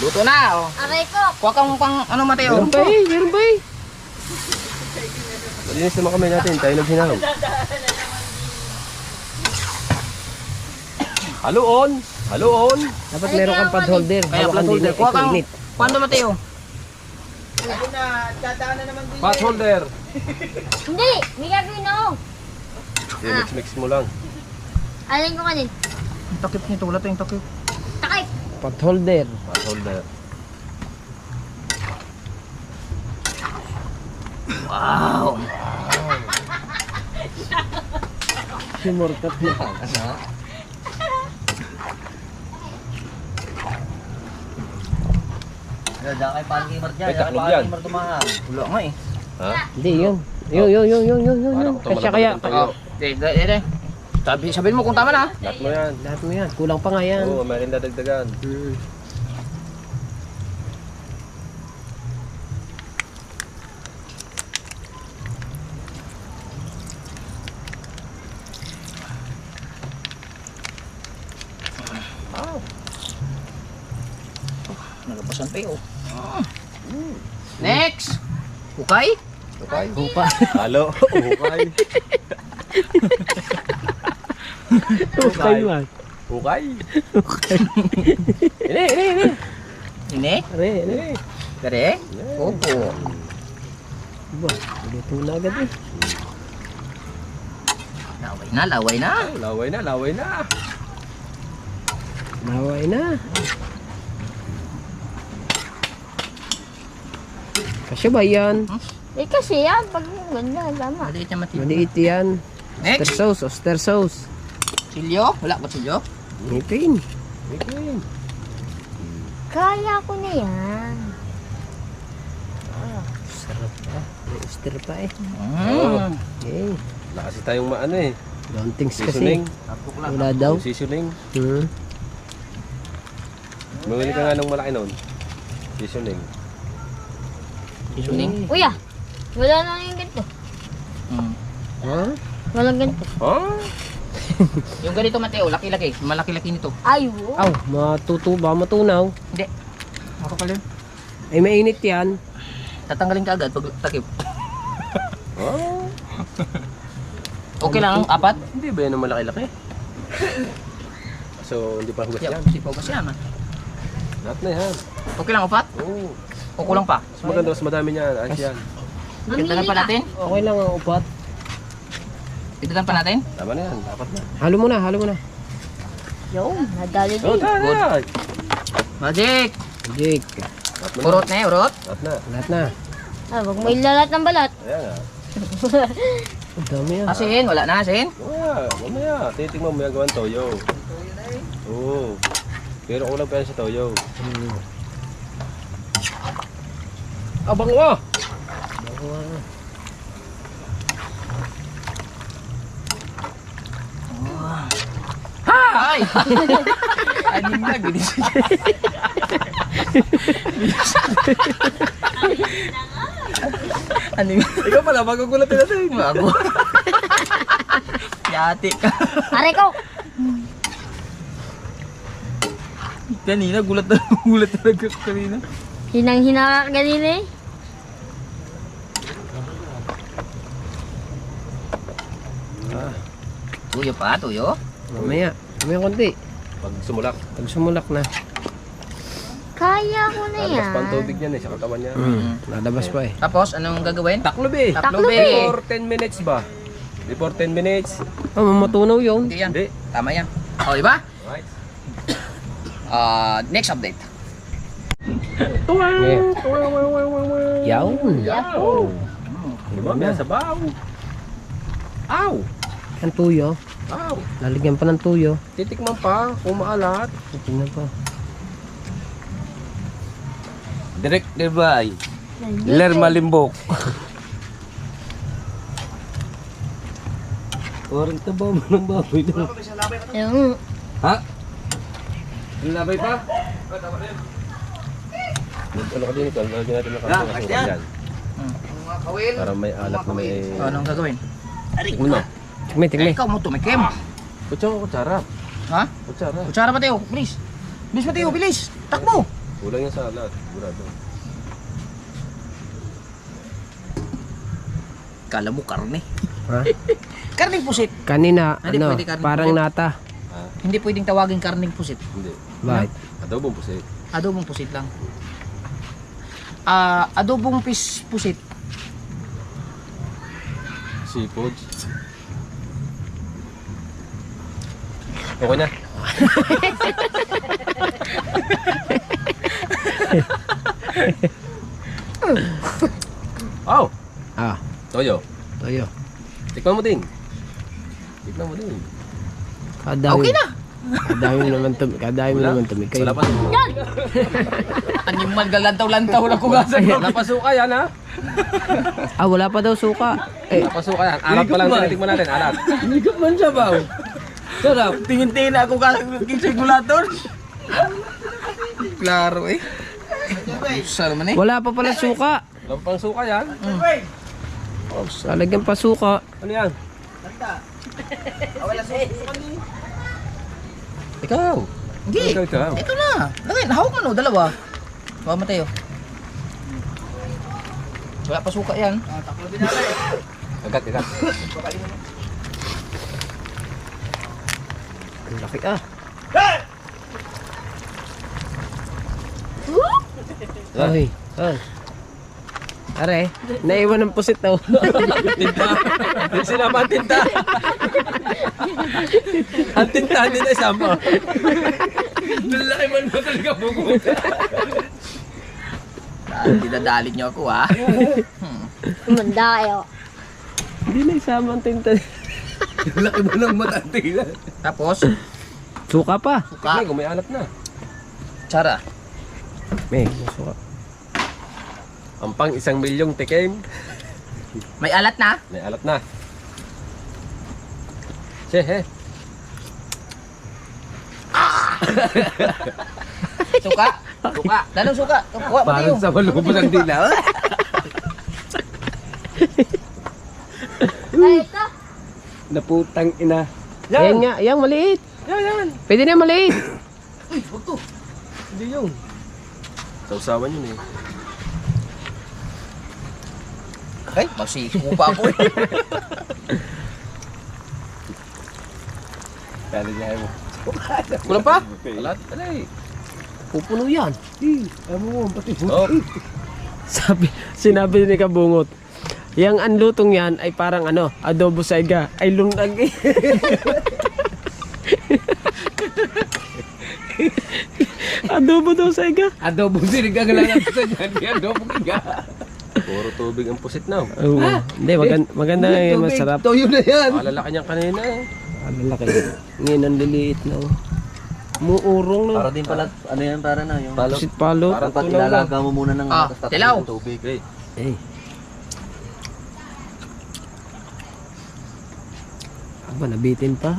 Luto na. Oh. Aray ko. Kuha kang pang ano Mateo? Meron pa eh, meron pa eh. Malinis naman kami natin. Tayo naghinahon. Halo on! Halo on! Dapat meron kang pad holder. Kaya Hawakan plat din holder. na Kuha kang init. Kwando Mateo? Pot holder! Hindi. May gagawin ako. Mix mo lang. Alin ko kanin. Takip nito. Wala tayong takip. Takay. Pad holder. Pot holder. Wow. Sumurkat na. May taklog yan. Wala nga eh. Ha? Hindi, yun. Yun. Kasya kaya. Sabihin mo kung tama na. Lahat mo yan. Lahat mo yan. Kulang pa nga yan. Oo, may rin dadagdagan. Nagapasan pa yun. Next! Ukay? Okay? Halo. Okay. Okay man. Okay. Ini? Are. Dari? Opo. Ba, luto na agad eh. Laway na, laway na. Laway na, laway na. Naway na. Kasya ba yan? Eh kasi yan. Pag ganda, tama. Maliit niya matibay. Maliit yan. Next! Oster sauce. Silyo? Wala ba silyo? Ngipin. Okay. Kaya ko na yan. Sarap pa. May oster pa eh. Okay. Wala kasi tayong maano eh. Gauntings kasi. Seasoning. Wala daw. Seasoning. Mamili ka nga ng malaki nun. Seasoning. Suning. Kuya, wala na yung ganito. Mm. Ha? Walang ganito. Oh? Yung ganito Mateo, laki-laki. Malaki-laki nito. Ay, wow. Aw, matutuba, matunaw. Hindi. Ako pala yun. Ay, mainit yan. Tatanggalin ka agad pag takip. Oh? Okay lang ang 4? Hindi ba yan ang malaki-laki? So, hindi pa hugas Yeah, yan. sipaw kasi yan. Lahat na yan. Okay lang 4? Oo. O kulang pa? Mas maganda, mas madami niyan. Ayos yan. Dagdagan pa natin? Okay lang ang upat. Dagdagan pa natin? Tama na yan. Dapat na. Halo mo na, halo mo na. Yo, nadali Oh, din. tara! Magic! Jake, Lahat mo na. Urot na eh, urot. Lahat na. lahat na. Ah, wag mo ilalat ng balat. Ayan nga. Ang dami yan. Asin, wala na asin. Mamaya. Titingnan mo yan gawang toyo. Oo. Pero kulang pa yan sa toyo. Abang mo! Ay! Aning na, ginis. Aning. Ikaw pala, magugulatin natin. Bago. Yati ka. Aray ko. Kanina, gulat talaga kanina. Hinang-hina ka kanina eh. Tuyo pa, tuyo. Mamaya, mamaya konti. Pag sumulak. Pag sumulak na. Kaya ko na Lalabas yan. pa ang tubig niyan sa katawan niya. Lalabas pa eh. Tapos, anong gagawin? Taklob eh. Taklob eh. Before 10 minutes ba? Before 10 minutes. Oh, matunaw yun. Hindi yan. Hindi. Tama yan. O, di ba? Right. Next update. Yeah. Yawn. Diba? May sabaw. Aw! Ang tuyo. Aw! Lalagyan pa ng tuyo. Titikman pa kung maalat. Tingnan pa. Directed by Lerma Limbok. Orang taba mo ng baboy doon. Yung, Ha? Labay pa? Ano ka din ito? Lagyan natin ng kapag yan. Para may alat na may... O, anong gagawin? Tikman mo. Tingnan, tingnan. Ikaw mo tumikim. Kutsara. Ha? Kutsara. Kutsara Mateo, bilis. Bilis Mateo, bilis. Takbo. Kulang yan sa alat. Sigurado. Kala mo karne. Ha? Karning pusit. Kanina, Hindi ano, pwede karne. parang nata. Hindi pwedeng tawagin karning pusit. Hindi. Bakit? Adobong pusit. Adobong pusit lang. Adobong pusit. Seafood. Okay na. Oh! Ah, Toyo. tuyo. Tikman mo din. Tikman mo din. Kadami. Okay na. Kadami naman tumikay. Wala pa. Animal galantaw-lantaw na kugasan. Wala pa suka yan ha. Ah, wala pa daw suka. Eh, Wala pa suka yan. Alat pa lang tinitikman natin. Alat. Hindi ka man siya ba? Sarap. Tingin-tingin na ako kasi gulator. Klaro eh. Sarap man eh. wala pa pala suka. Wala pa pang suka yan. Lalagyan pa suka. Ano yan? Ikaw. Hindi. Ikaw. Ito na. Lagay, nahawak mo no, dalawa. Huwag Mateo. Wala pa suka yan. Agat. Ang laki ah. Ay, ay. Are, naiwan ng pusit daw. Tinta. Sinama ang tinta. Ang tinta, hindi na isama. Lalaki man mo talaga bugot. Dinadalit niyo ako ha. mandayo. Hindi na isama ang tinta. Laki mo ng matantila. Tapos, Suka pa. suka. Kung may alat na. Tsara. May suka. Ang pang 1 milyong tikim. May alat na. May alat na. Che, he. Suka. Suka. Lalong suka. Kuha mo tayo. Parang sa malubos ang dila. Ay, ito. Naputang ina. Yan nga, yan maliit. Yan. Pwede na maliit. Uy, huwag to. Hindi yung. Sausawan yun eh. Ay, magsiko pa ako eh. Kali niya mo. Kulang pa? Alat, alay. Pupuno yan. Oh, Sinabi ni Kabungot, yang anlutong yan ay parang ano, adobo saiga, ay lunag eh. Adobo daw saiga. adobo sinigang lang ang gusto niya. Hindi adobo kiga. Puro tubig ang pusit na. Oo. Hindi, maganda yung masarap. Toyo na yan. Malalaki niyang kanina eh. Ang laki. Ngayon ang liliit na. Oh. Muurong na. Para din pala, ano yan para na yung Pusit palo. Parang dapat tunaw lang. ilalaga mo muna ng tatapos tilaw. ng tubig. Okay. Eh. Aba, nabitin pa.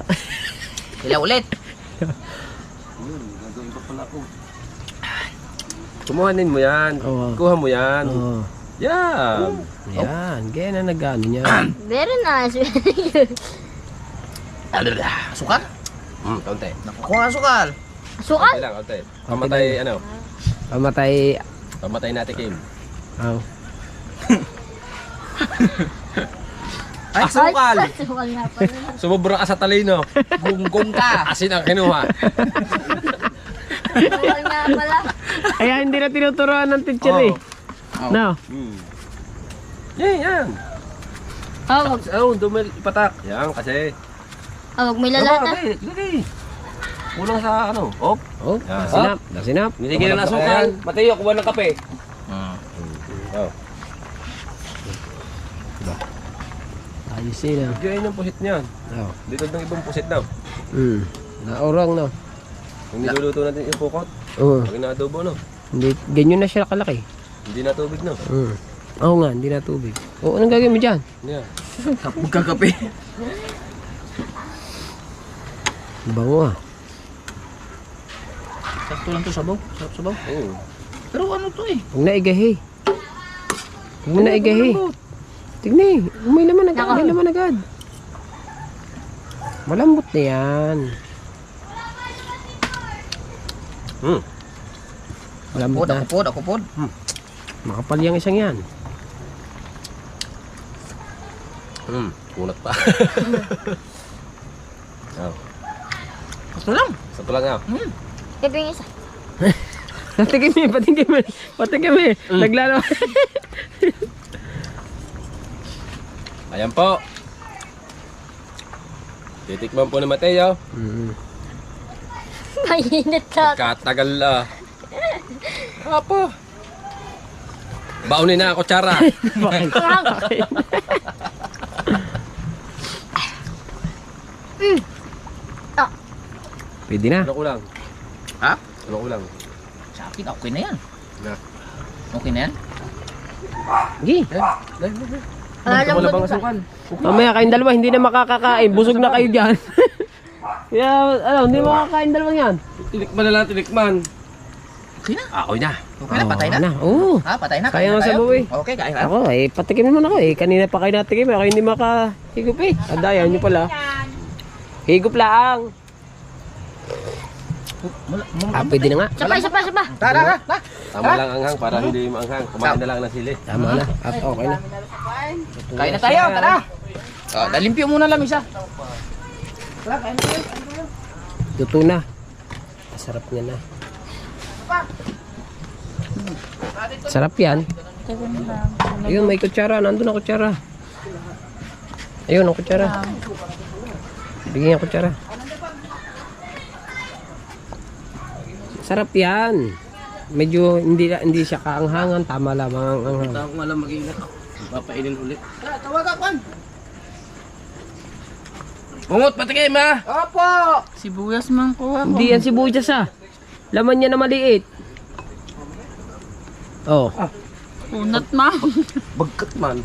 Sila ulit. Kumuhanin mo yan. Oo. Kuha mo yan. Oo. Yan. Yan. Kaya na nag-ano niya. Very nice. Sukal? Kaunti. Nakukuha nga sukal. Sukal? Kaunti lang, kaunti. Pamatay, ano? Pamatay. Pamatay natin, Kim. Oh. Ay, sukal! Sukal nga pala. Sumubra ka sa talino. Gunggong ka. Asin ang kinuha. Sukal nga pala. Kaya hindi na tinuturuan ng teacher eh. No. Yan. Wag Dumil, ipatak. Yan, kasi. may lalata. Lagi. Kulang sa ano? Oh. Oh, dasinap. Dasinap. Niligyan na ng sukal. Mateo, kuha ng kape. Oh. Ayos yun ah. Diyan yung pusit niyan. Oh. Dito ng ibang pusit daw. Naurang no. Yung niluluto natin yung pukot. Oo. Pag na-adobo, no? Hindi, ganyan na siya kalaki. Hindi na tubig, no? Oo nga, hindi na tubig. Oo, anong gagawin mo dyan? Yeah. Magkakape. Bango ah. Sakto lang to sabaw. Sarap sabaw. Oo. Pero ano to eh? Huwag na igahi. Huwag mo na igahi. Tignan eh. May laman agad. May laman agad. Malambot na yan. Malambot na. Ako pod. Makapal yung isang yan. Kunat pa. Oh. Sakto lang. Sakto lang, ah. Ito yung isa. Patikim eh. Naglaro. Ayan po. Titikman po ni Mateo. Mainit ka. Katagal Apa? Baunin na ako, tsara. Pwede na. Ano kulang? Ha? Ano kulang? Sa akin, okay na yan. Na. Okay na yan? Sige. Alam mo Bang din asukal. Mamaya kayong dalawa, hindi na makakakain. Busog na kayo dyan. Kaya, hindi makakain dalawa yan. Tinikman na lang, tinikman. Okay na. Ako na. Okay na, patay na. Oo. Ha, patay na. Kaya kain na nga sa tayo. baboy. Okay, kain na. Ako, patikim naman ako eh. Kanina pa kayo natikim. Ako hindi makahigup eh. Adayan nyo pala. Higup lang. Pwede na nga. Sapa. Tara. Tama lang anghang para hindi maanghang. Kumain na lang ng sili. Tama na. At okay na. Kain na tayo, tara. Dalimpyo muna lang isa. Luto na. Masarap niya na. Sarap yan. Ayun, may kutsara. Nandun ang kutsara. Ayun, ang kutsara. Bigyan ang kutsara. Sarap yan. Medyo hindi siya kaanghangan. Tama lamang ang anghang. Ako nga lang mag-ingat. Papainin ulit. Tawag ako. Bungot, patikim ha! Opo. Sibuyas man kuha ko. Hindi yan sibuyas ah. Laman niya na maliit. Oh, Unat ma. Bagkat man.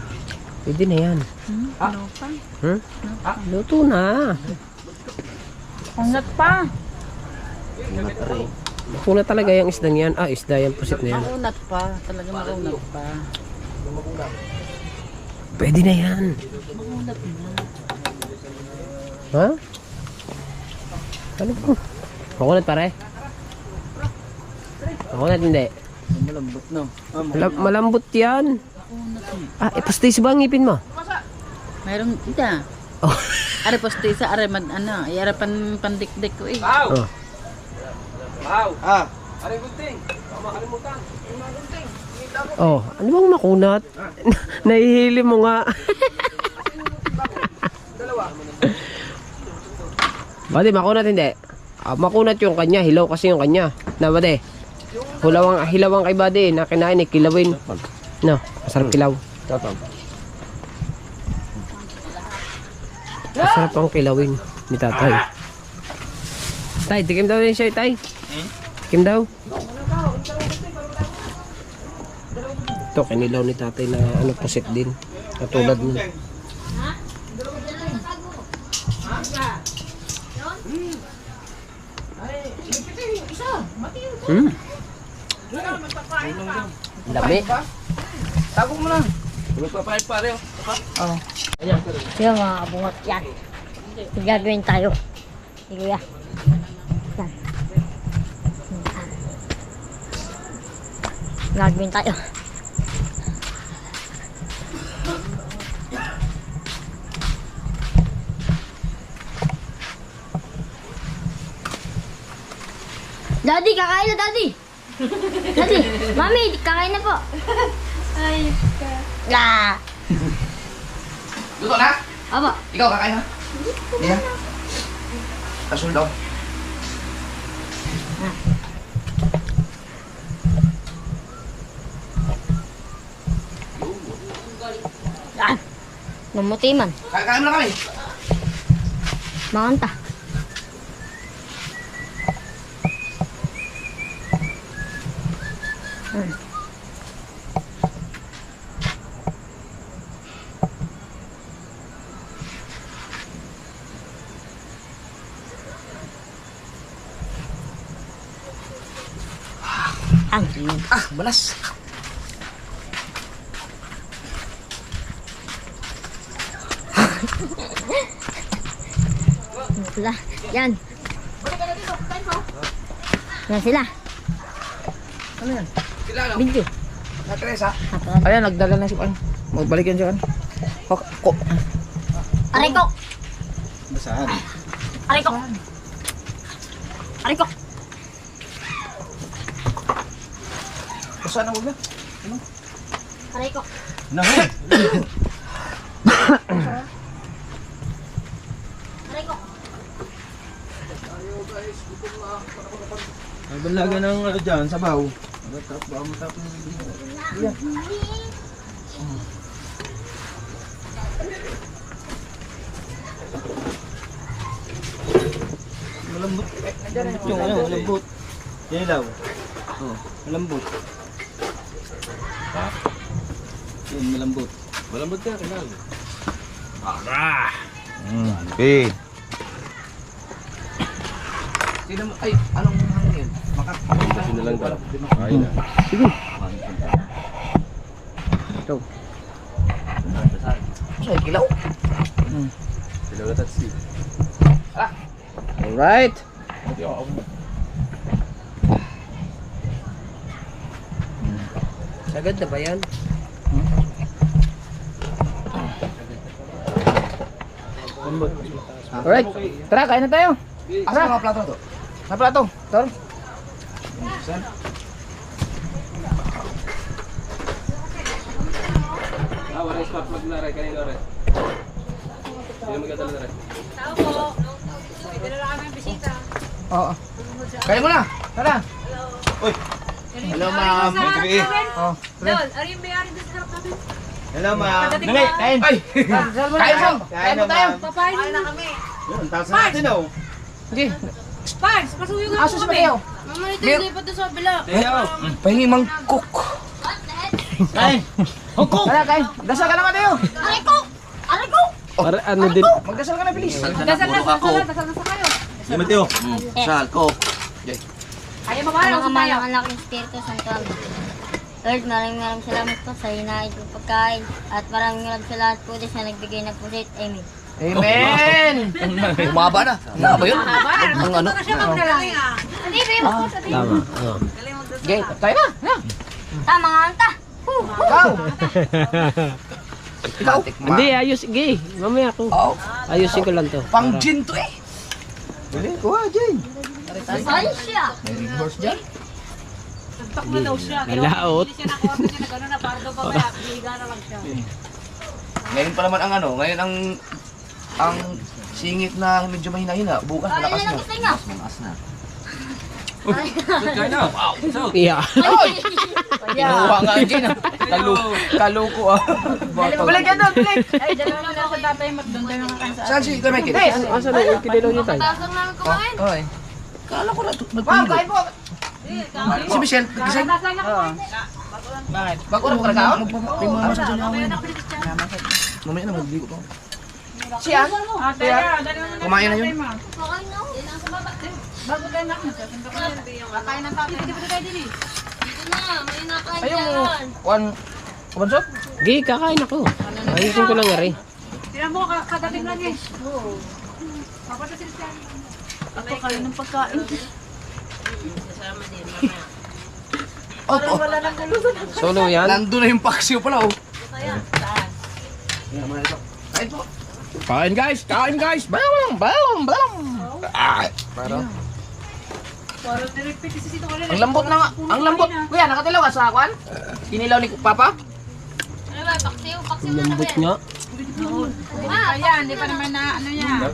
pwede na yan. Luto na. Unat pa. Makunat talaga yung isdang yan. Ah, isda yan, pusit na yan. Makunat pa. Talaga makunat pa. Pwede na yan. Ha? Ano po? Makunat pare? Makunat hindi. Malambot no. Malambot yan. Ah, pastis ba ang ngipin mo? Mayroong ita. Oh. Are poste sa are ano, ay are pandikdik ko eh. Oh. Oh, ano bang makunat? Nahihili mo nga. Bade, makunat hindi. Ah, makunat yung kanya, hilaw kasi yung kanya. Na bade. Hilawang kay bade na kinain ni kilawin. No, masarap kilaw. Masarap ang kilawin ni tatay. Tay, tikim daw rin siya, tay. Tikim daw. Ito, kinilaw ni tatay na ano, pusit din. Katulad nun. Hmm. Dami. Tago mo na. Magpapahit pare. Oh. Sige mga kabungot, yan. Gagawin tayo. Sige kuya. Yan. Gagawin tayo. Daddy, kakain na daddy. Daddy, mami, kakain na po. Ay, ka. Luto na? Aba. Ikaw kakain ha? Hindi na. Asul daw. Ah, mamuti man. Kakain mo na kami. Makanta. Ah, balas. Sila. Yan. Yan sila. Ano yan? Kilala mo? Video. Na Teresa? Ayan, nagdala na si Pan. Magbalik yan dyan. Ko. Aray ko. Basaan? Aray ko. Aray ko. Basaan na huwag na? Aray ko. Nahin! Aray ko. Ay, balaga ng ano dyan, sabaw. Malambot. Yung ano, malambot. Yan ilaw. Oh, malambot. Yun, malambot. Malambot ka, kailangan. Okay. Sino mo? Ay, anong hangin yun? Kasi na lang daw. Ayun na. Ito. Ay, kilaw. Sila na taxi. Alright. Sagad na ba yan? Alright. Tara, kain na tayo. Asa mga plato na to? Na plato. Tor. Wala yung spark plug na rin. Kanina rin. Hindi na magdadala na rin. Oo. Kain mo na. Tara. Hello, ma'am. Oh. Hello, ma'am. Dali, kain. Ay. Kain mo. Kain mo tayo. Papain na kami. Yun, taas na natin, oh. Sige. Sparks, pasuyo nga Aso si Mateo. Mama, ito yung lipat doon sa bila. Pahingi mangkok. Kain. Tara, kain. Dasal ka na, Mateo. Aray ko. Aray ko. Para ano din? Magdasal ka na, bilis. Dasal na sa kayo. Si Mateo. Sal ko. Ayaw Sa mabara, mga uso ama tayo. ng anak ng Espiritu Santo. Lord, maraming salamat po sa hinahin kong pagkain at maraming salamat po din sa nagbigay ng pusit. Amen. Amen! Bumaba na. Ano ba yun? Ang ano? Ito na siya magdalangin ah. Hindi, babe. Tama. Oh. Okay, tayo na. Yeah. Tama nga anta. Ikaw! Ikaw? Hindi, ayos. Sige, mamaya ako. Oh, Ayusin ko lang to. pang gin to eh. Dali, kuha, gin. Saan siya? May reverse dyan. Nagtak na daw siya. Nalaot. Hindi siya nakuha niya na gano'n na para daw babaya. Liga na lang siya. Ngayon pa naman ang ano, ngayon ang singit na medyo mahina-hina. Bukas Kaya malakas na na. gusto niya. Malakas na. Kaya na. Wow. So, Yeah. Kinuha nga ang gin ah. Kaluko ah. Balik ka doon, balik! Ay, dalawa na lang ako tatay mat doon. Tayo nakakansa. Saan si Kuya Mikey? Asa na yung kinilaw niyo tayo? Tasang namin kumain. Okay. Kala ko na magpahilot. po. Si Michelle, gising. Tatas lang niya kumain. Bakit? Bago na ko nagkaon? May mga masa dyan ako. Kaya nakulit siya. Mamaya na, magligo pa. Siya? Ah, tayo. Dali mo na. Kumain na yun? Kumain na ako. Bago tayo nak. Kakain ng tatay. Hindi pa tayo din eh. Ito na, may nakain Ayun mo, yan. Kabansot? Sige, kakain ako. Ayusin ko lang nga rin. Tinan mo, kadating lang eh. Oo. Papatasin siya. Ako kayo ng pagkain. Oh, oh. Solo yan. Nandun na yung paksiw pala oh. Kain po. Kain guys, kain guys. Balang. Ah, pero Parang nirepeat si Sito kanina. ang lambot na nga. Ang lambot. Kuya, nakatilaw ka sa kwan? Kinilaw ni Papa? Ano ba, paksiw? Paksiw na Lambot nga. Ayan, di pa naman na ano yan.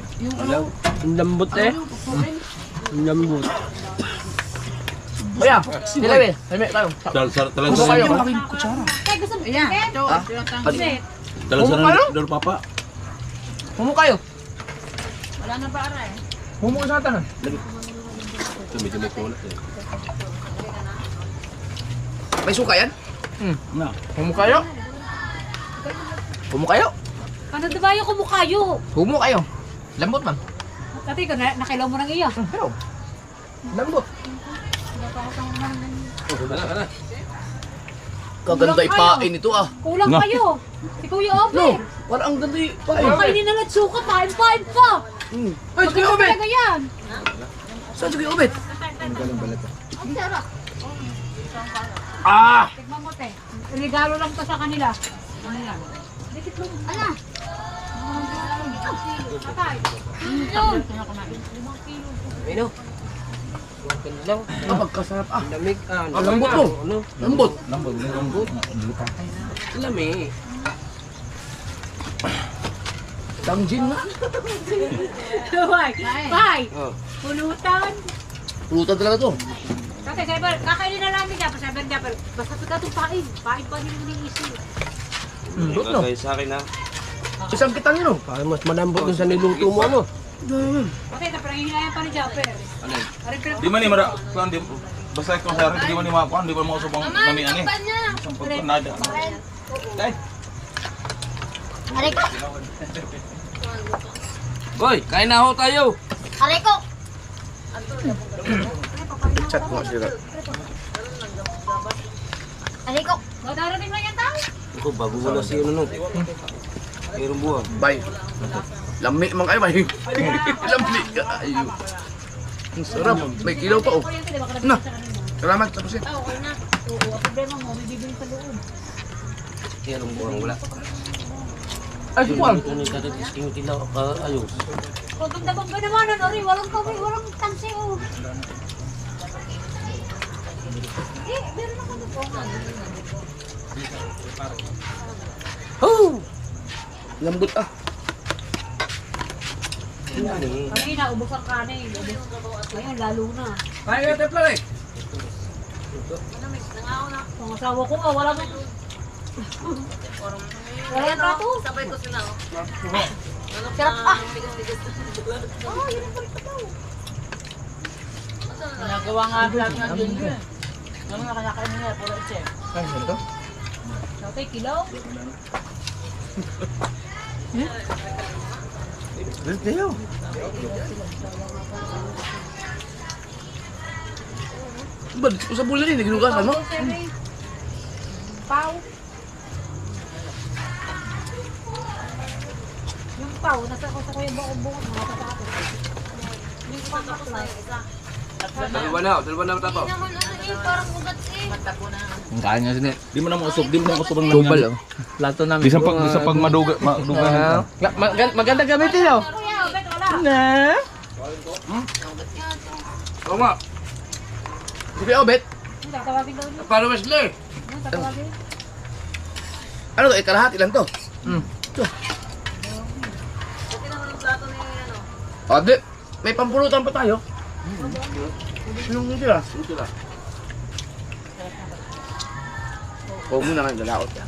Ang lambot eh. Ang lambot. Kuya, nilaw eh. Halme tayo. talagang Gusto kayo? Kaya gusto mo. Ayan. Ito. Humo kayo? Dalo papa. Humo kayo. Wala na para eh. Humo ka sa tanan. Ito medyo may kulat eh. May suka yan? Humo kayo? Humo kayo? Ano diba yung kumukayo? Humo kayo. Lambot man. Dati ka nakilaw mo ng iya. Pero, lambot. Kaganda ipain ito ah. Kulang kayo. Si Kuya Obe. Parang ang ganda ipain. Kakainin na nagsuka, pain-pain pa. Ay, si Kuya Obet! Talaga yan. Saan si Kuya Obet? Ang sarap. Ah! Tignan mo te. Regalo lang to sa kanila. Ano yan? Ano? Patay. Ano? Lang. Ah, magkasarap ah. Lamig. Ang lambot to. Ano? Lambot. Lamig. Tang gin na. Bye. Bye. Oh. Pulutan. Pulutan talaga to. Tatay, sabi, kakainin na lang niya. Sabi niya, basta itong pain. Pain pa rin yung isip. Lambot no. Kayo sa akin ha. Isang kitang yun oh. Parang mas malambot dun sa niluto mo ano. Tatay, napangihinayan pa ni Japper. Di man ni mara. Kuan di basta ko sa rin di man ni makuan, di man mo subang nami ani. Pan niya. Isang pagkanada. Kay. Aray ko. Hoy, kain na ho tayo. Aray ko. Chat mo sila. Aray ko. Darating lang yan tao. Ako, bago wala si ano no. Mayroong buwan. Bye. Lami man kayo, bay. Lami kayo. Ang sarap. May kilaw pa oh. Na. Salamat, tapos yan. Okay na. Oo, problema mo, may bibili sa loob. Mayroong buwan wala. Ay, sukuan. Ito ni Kadat Isking Tilaw. Ayos. Kung tundabang ka naman, ano rin, walang kami, walang tansi, oh. Meron ako na po. Oh! Lambot ah. Kanina, ubos ang kanin. Ngayon, lalo na. Kaya ka tepla eh. Ang asawa ko nga, wala mo. Wala yung prato. Sabay ko sila. Sarap ah. Nagawa nga vlog nga din yun. Ano nga kanya-kanya niya, puro i-check. Ay, ganito? Okay, kilaw. Ganito. Ba't sa bulan din, ginugasan mo? Pau. Yung pau, nasa ko sa kuya buong mga tatapos. Yung pangkat lang. Dalawa na matapos. Hindi naman ano eh, parang ugat eh. Ang kaya niya din. Di mo na mausog, di mo na mausog ang Tubal lanyan. oh. Plato namin. Di sa pag maduga Ah, maganda gamitin oh. Kuya, bet wala. Na. Oo nga. Sige obet. Hindi, tatawagin daw niyo. Paano Wesley? Tatawagin. Ano to? Kalahati lang to. Ito. Ade, may pampulutan pa tayo. Yung tira. Huwag mo na nga galaot yan.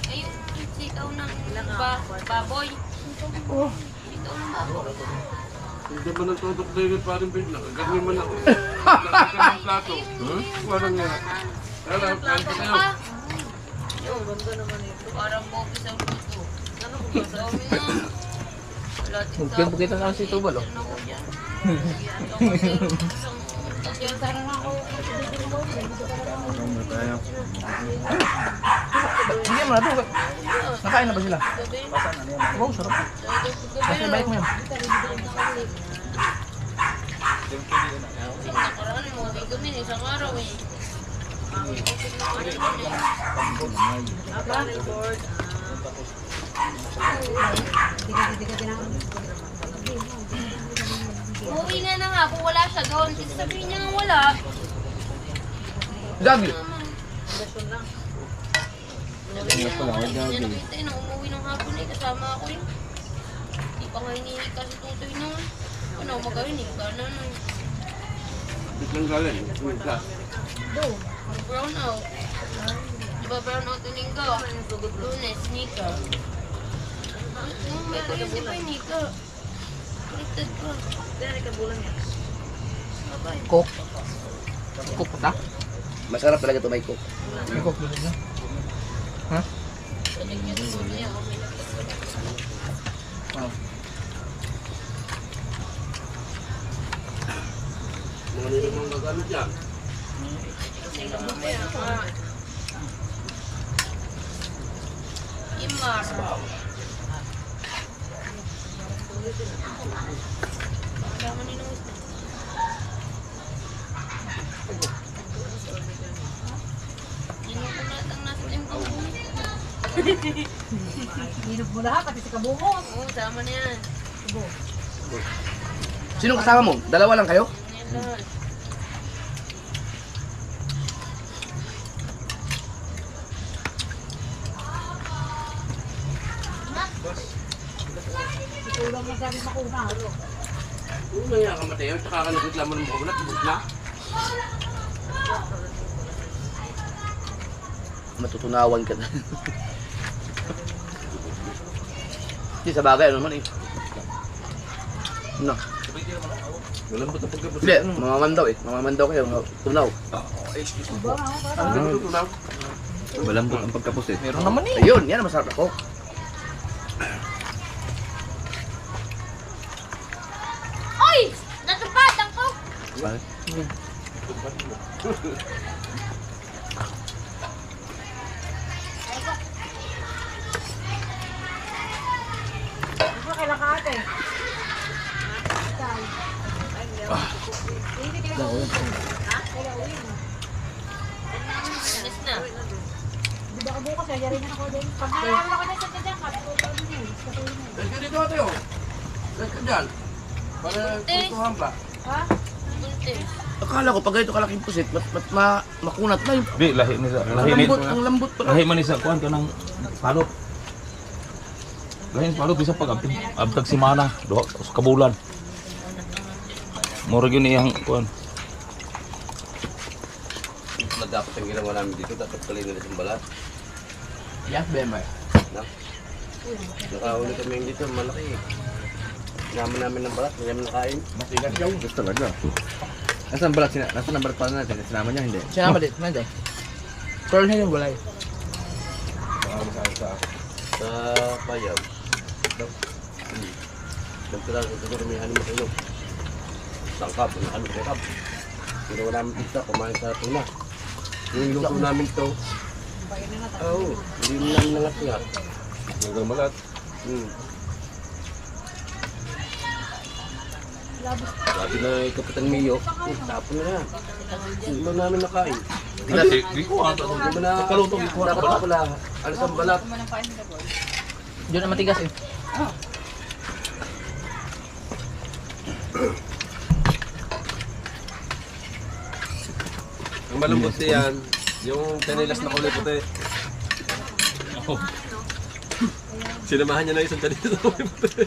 Ay, sitaw ng baboy. Sitaw ng baboy. Hindi ba nagtudok David parang bigla? Ganyan man ako. Nakakita ng plato. Parang nga. Kaya lang, kain pa kayo. Parang bobis ang puso. Dami na. Mungkin kita na si Tubal oh. Hindi mo na to. Nakain na ba sila? Wow, sarap. Kasi balik mo yan. Nakaraan mo, may kami isang araw eh. Uuwi na nga kung wala siya doon. Sabihin niya nga wala. Gagi. Niya nakita yun, umuwi ng hapon eh. Kasama ako eh. Di pa nga hinihika si Tutoy noon. Ano, magawin eh. Gana na eh. Biglang galing. Wala. Brown out. Di ba brown out yung linggo? Lunes, Nika. Meron yun si Pai, Nika. Connected ka. Bye-bye. Coke. Coke pa ta? Masarap talaga ito may coke. May Coke din na. Ha? Salig niya ito niya. Mga nila mga gagamit yan. Imar. Dama ni Nung. Inukunatang nasa timpang bumi. Hinog mo lahat, pati si Kabungo. Oo, sama niya. Sino kasama mo? Dalawa lang kayo? Yan lahat. Tulong na sabi makuna. Kung naya ka Mateo, tsaka ka nagreklamo ng mga ulat, bus na. Matutunawan ka na. Hindi sa bagay, ano naman eh. No. Malambot ang pagkabos. Hindi, mamamandaw eh. Mamamandaw kayo. Tunaw. Ano yung tutunaw? Malambot ang pagkapusit. Meron naman eh. Ayun, yan ang masarap ako. Oy! Natupatan ko! Ano kailan ka ate? Hindi kayo uwi. Kaya uwi mo. Alis na. Di ba ka bukas, kaya rin ako din. Pag nalaman ako na sa kanya, kapag Dahil ka dito Mateo. Dahil ka dyan. Para tutuhan pa. ha? Buntis. Akala ko pag ganito kalaking pusit, makunat na yung Di, lahi ni sa lahi ni. ang lambot pa. Lahi man ni sa kuan kanang palot. Lahi ni palot bisa pag abtag simana, duha sa kabulan. Mura gyud iyang kuan. Na dapat ang ginawa namin dito, dapat pala nila sa balat. Yeah, bemay. Nakahuli kami yung dito, malaki eh. Naman namin ng balat, hindi namin nakain. Matigas daw. Gusto talaga. Nasaan balat nasaan ang balat pa natin? Sinama niya hindi. Sinama dit, nandiyan. Pearl na yung gulay. Sa payaw. Nagtira, siguro may ano mo tangkap, ano, rekab. Ginawa namin pizza, kumain sa tuna. Yung luto namin to, hindi mo namin nangat-ngat. Hanggang malat. Sabi na Kapitan Mio, tapon na yan. Hindi mo namin nakain. Di ko ang Hindi mo na dapat pala, alas ang balat. Diyan na matigas eh. Ang malambot yan, yung kanilas na kulay puti. Sinamahan niya na isang kanila na kulay puti.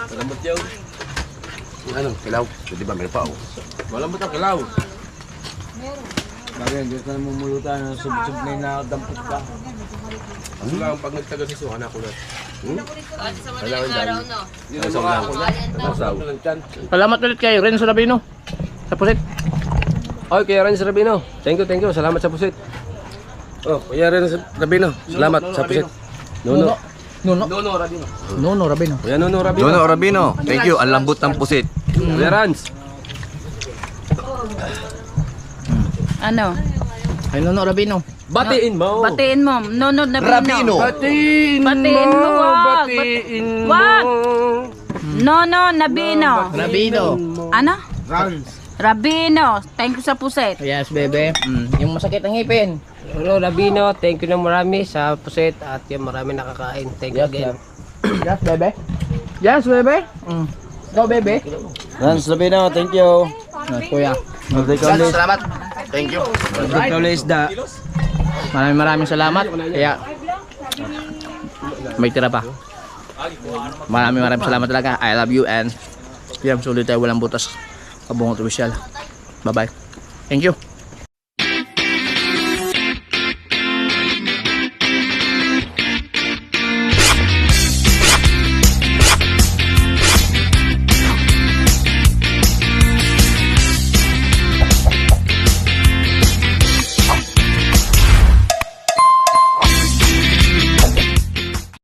Malambot yun. Ano, kilaw. Di ba may pao? Malambot ang kilaw. Bagay, hindi ka namumulutan. Sub-sub na yung nakadampot ka. Ano lang, pag nagtaga si Suhan ako na. Kasi sa madaling araw, no? Hindi na mga ako na. Nasaw. Salamat ulit kay Renzo Rabino. Sa pusit. Oy, Kuya Renz Rabino. Thank you. Salamat sa pusit. Oh, Kuya Renz Rabino. Salamat sa pusit. Nuno. Nono Rabino. Kuya Nuno Rabino. Dono Rabino, thank you. Ang lambot ng pusit. Kuya Renz. Ano? Ay Nono Rabino. Batiin mo. Batiin mo. Nonod na Rabino. Batiin Batiin mo, wag. Batiin mo. Wag. Nono Nabino. Rabino. Ano? Rabino. Thank you sa puset. Yes, bebe. Yung masakit ang ngipin. Hello, Rabino. Thank you na marami sa puset at yung marami nakakain. Thank you again. Yes, bebe. Yes, bebe. Go, bebe. Rans Rabino, thank you. Kuya. Salamat. Thank you. Isda. Maraming salamat. Kaya may tira pa. Maraming salamat talaga. I love you and PM Sulit tayo walang butas. Kabungot official. Bye-bye. Thank you.